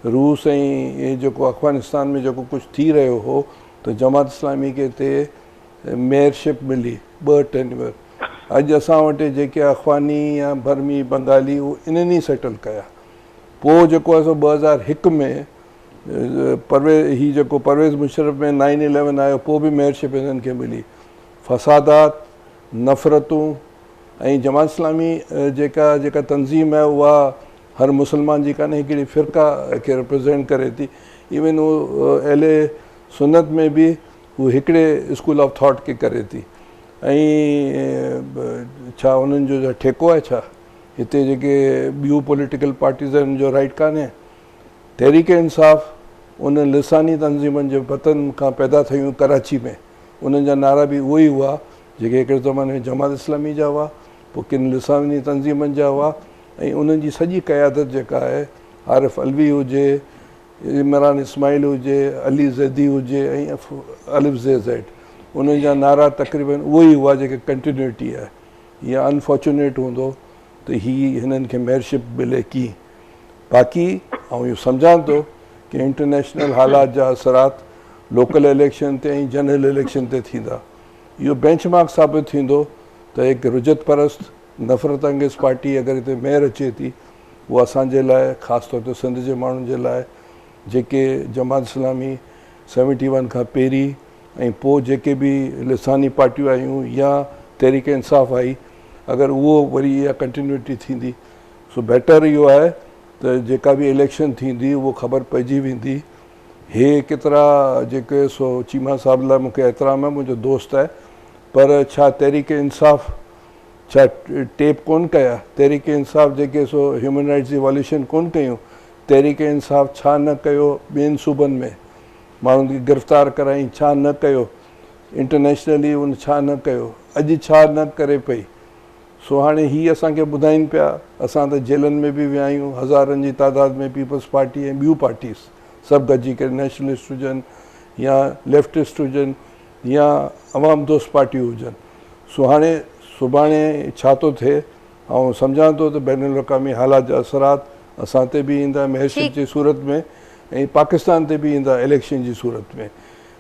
रूस ऐं जेको अफ़गानिस्तान में जेको कुझु थी रहियो हो त जमात इस्लामी खे हिते मेयरशिप मिली 2 टेन्यूर। अॼु असां वटि जेके अफ़गानी या बर्मी बंगाली उहे इन्हनि ई सेटल कया। पोइ जेको आहे सो 2001 में ही जेको परवेज़ मुशर्रफ में 9/11 आयो, पोइ बि मेयरशिप हिननि खे मिली। फ़सादात, नफ़रतूं ऐं जमात इस्लामी जेका तंज़ीम आहे उहा हर मुसलमान जी कान्हे, हिकिड़ी फ़िरका खे रिप्रेज़ेंट करे थी। इवन उहो अहले सुन्नत में बि उहो हिकिड़े स्कूल ऑफ थॉट खे करे थी। ऐं छा उन्हनि जो ठेको आहे छा हिते जेके ॿियूं पॉलिटिकल पार्टीज़ आहिनि जो राइट कान्हे? तहरीक इंसाफ़ उन लिसानी तंज़ीमनि जे वतन खां पैदा थियूं कराची में, उन्हनि जा नारा बि उहे ई हुआ जेके हिकिड़े ज़माने में जमात इस्लामी जा हुआ, पोइ किन लिसानी तंज़ीमनि जा हुआ। ऐं उन्हनि जी सॼी क़यादत जेका आहे, आरिफ अलवी हुजे, इमरान इस्माइल हुजे, अली ज़ैदी हुजे ऐं अलिफ ज़ेड, उन्हनि जा नारा तक़रीबन उहे ई हुआ जेके कंटिन्यूटी आहे। हीअ अनफॉर्चुनेट हूंदो त हिननि खे मेयरशिप मिले कीअं। बाक़ी ऐं इहो सम्झां थो कि इंटरनेशनल हालात जा असरात लोकल इलेक्शन ते ऐं जनरल इलेक्शन ते थींदा। इहो बेंचमार्क साबित थींदो त हिकु रुजत परस्त नफ़रत अंगेज़ पार्टी अगरि हिते मेयर अचे थी, उहा असांजे लाइ ख़ासि तौर ते सिंध जे माण्हुनि जे लाइ जेके जमात इस्लामी 71 खां पहिरीं ऐं पोइ जेके बि लिसानी पार्टियूं आहियूं या तहरीक इंसाफ़ आई, अगरि उहो वरी इहा कंटिन्यूटी थींदी सो बेटर इहो आहे त जेका बि इलेक्शन थींदी उहो ख़बर पइजी वेंदी। हे केतिरा जेके सो चीमा साहिब लाइ मूंखे एतिराम आहे, मुंहिंजो दोस्त आहे, पर छा तहरीक इंसाफ़ छा टेप कोन कया? तहरीक इंसाफ़ जेके सो ह्यूमन राइट्स जी वॉल्यूशन कोन कयूं? तहरीक इंसाफ़ छा न कयो ॿियनि सूबनि में माण्हुनि खे गिरफ़्तार कराई, छा न कयो इंटरनेशनली, उन छा न कयो, अॼु छा न करे पई? सो हाणे हीअ असांखे ॿुधाइनि पिया। असां त जेलनि में बि विया आहियूं, हज़ारनि जी तादाद में पीपल्स पार्टी ऐं ॿियूं पार्टीज़ सभु गॾिजी करे, नेशनलिस्ट हुजनि या लेफ्टिस्ट हुजनि या अवाम दोस्त पार्टियूं हुजनि। सो हाणे सुभाणे छा थो थिए, ऐं सम्झां थो त बैनुल अक़वामी हालात जा असरात असां ते बि ईंदा मेयरशिप जी सूरत में, ऐं पाकिस्तान ते बि ईंदा इलेक्शन जी सूरत में।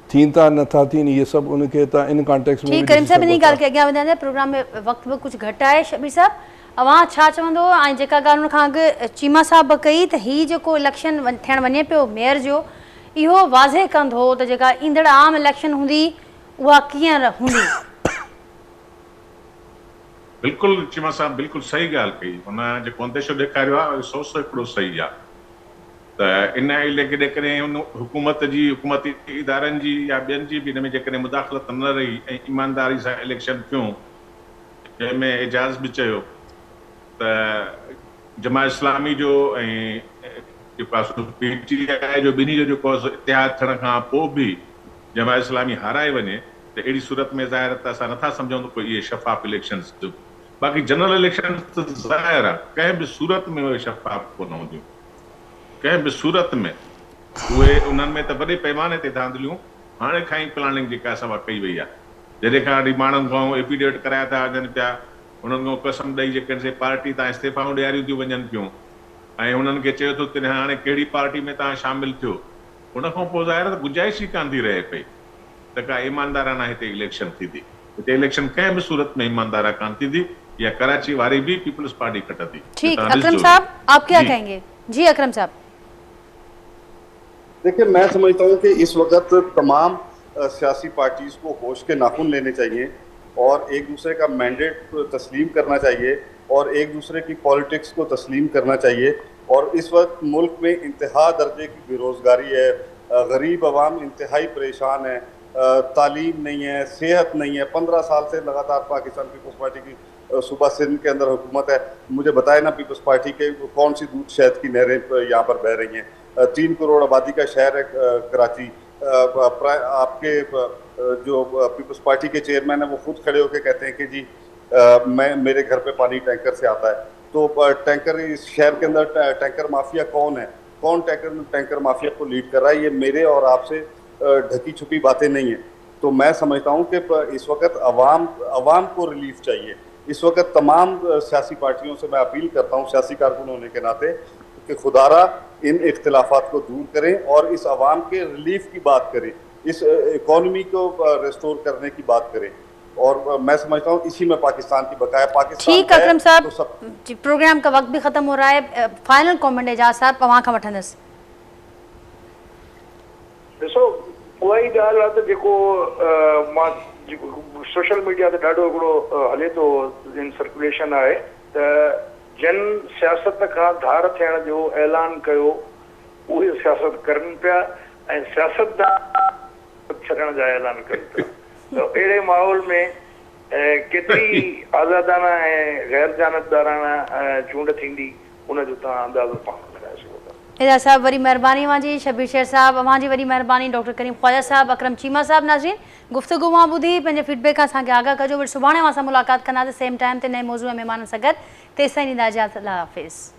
थीन था नथा थियनि इहे सभु उनखे त इन कॉन्टेक्स्ट में। ठीकु, करीम साहिब इन ॻाल्हि खे अॻियां वधाईंदे प्रोग्राम में वक़्तु बि कुझु घटि आहे। शबीर साहिब, अवां छा चवंदो? ऐं जेका ॻाल्हि हुन खां अॻु चीमा साहिब कई त हीउ जेको इलेक्शन थियणु वञे पियो मेयर जो, इहो वाज़े कंदो त जेका ईंदड़ आम इलेक्शन हूंदी उहा कीअं हूंदी। बिल्कुलु चीमा साहिब बिल्कुलु सही ॻाल्हि कई। हुन जेको अंदेशो ॾेखारियो आहे 100 हिकिड़ो सही आहे। त इन इलाइक़े करे हुन हुकूमती इदारनि जी या ॿियनि जी बि हिन में जेकॾहिं मुदाख़लत न रही ऐं ईमानदारी सां इलेक्शन थियूं, जंहिंमें एजाज़ बि चयो त जमात इस्लामी जो ऐं जेको आहे PTI जो ॿिन्ही जो जेको इतिहाद थियण खां पोइ बि जमात इस्लामी हाराए वञे त अहिड़ी सूरत में ज़ाहिर त असां नथा सम्झूं त कोई इहे शफ़ाफ़ इलेक्शन। बाक़ी जनरल इलेक्शन त ज़ाहिर आहे कंहिं बि सूरत में उहे शफ़ाफ़ कोन हूंदियूं, कंहिं बि सूरत में। उहे उन्हनि में त वॾे पैमाने ते धांधलियूं हाणे खां ई प्लानिंग जेका सभु कई वई आहे। जॾहिं खां वठी माण्हुनि खां एफिडेविट कराया था वञनि पिया, उन्हनि खां कसम ॾेई जेके पार्टी तां इस्तीफ़ाऊं ॾियारियूं थियूं वञनि पियूं, ऐं उन्हनि खे चयो थो त हाणे कहिड़ी पार्टी में तव्हां शामिलु थियो। उन खां पोइ ज़ाहिर त गुंजाइश ई कान थी रहे पई त का ईमानदाराना हिते इलेक्शन थींदी। हिते इलेक्शन कंहिं बि सूरत में ईमानदारा कान थींदी, या कराची वारी भी पीपल्स पार्टी कटती। ठीक, अकरम साहब आप क्या कहेंगे? जी अकरम साहब। देखिए, मैं समझता हूँ कि इस वक्त तमाम सियासी पार्टीज को होश के नाखून लेने चाहिए और एक दूसरे का मैंडेट तस्लीम करना चाहिए और एक दूसरे की पॉलिटिक्स को तस्लीम करना चाहिए। और इस वक्त मुल्क में इंतहा दर्जे की बेरोज़गारी है, गरीब आवाम इंतहाई परेशान है, तालीम नहीं है, सेहत नहीं है। 15 साल से लगातार पाकिस्तान पीपल्स पार्टी की सूबा सिंध के अंदर हुकूमत है। मुझे बताए ना पीपल्स पार्टी के कौन सी दूध शहद की नहरें यहाँ पर बह रही हैं। 3 करोड़ आबादी का शहर है कराची। आपके जो पीपल्स पार्टी के चेयरमैन है वो खुद खड़े होकर कहते हैं कि जी मेरे घर पे पानी टैंकर से आता है। तो टैंकर, इस शहर के अंदर टैंकर माफिया कौन है, कौन टैंकर माफिया को लीड कर रहा है, ये मेरे और आपसे ढकी छुपी बातें नहीं है। तो मैं समझता हूँ कि इस वक्त अवाम को रिलीफ चाहिए। इस वक्त तमाम सियासी पार्टियों से मैं अपील करता हूँ, सियासी कारकुन होने के नाते, कि खुदारा इन इख्तिलाफात को दूर करें और इस अवाम के रिलीफ की बात करें, इस इकॉनमी को रेस्टोर करने की बात करें। और मैं समझता हूँ इसी में पाकिस्तान की बकाया पाकिस्तान। ठीक अकरम साहब, तो प्रोग्राम का वक्त भी खत्म हो रहा है। फाइनल कमेंट एजाज साहब वहाँ का वठंदसि। ॾिसो, उहा ई ॻाल्हि आहे त जेको मां सोशल मीडिया ते ॾाढो हिकिड़ो हले थो इन सर्कुलेशन आहे त जन सियासत खां धार थियण जो ऐलान कयो उहे सियासत करनि पिया ऐं सियासतदान छॾण जा ऐलान कनि पिया। त अहिड़े माहौल में केतिरी आज़ादाना ऐं गैर जानबदाराना चूंड थींदी उनजो तव्हां अंदाज़ो पाण लॻाए सघो था। एदा साहब वरी महिरबानी अवांजी, शबीर शेर साहब अवांजी वरी महिरबानी, डॉक्टर करीम ख्वाजा साहब, अकरम चीमा साहब। नाज़रीन गुफ्तगू मां ॿुधी पंहिंजे फीडबैक खां असांखे आगाह कजो। वरी सुभाणे असां मुलाक़ात कंदासीं सेम टाइम ते नए मौज़ूअ महिमाननि सां गॾु। तेसिताईं ॾींदा इजाज़त, अल्लाह हाफ़िज़।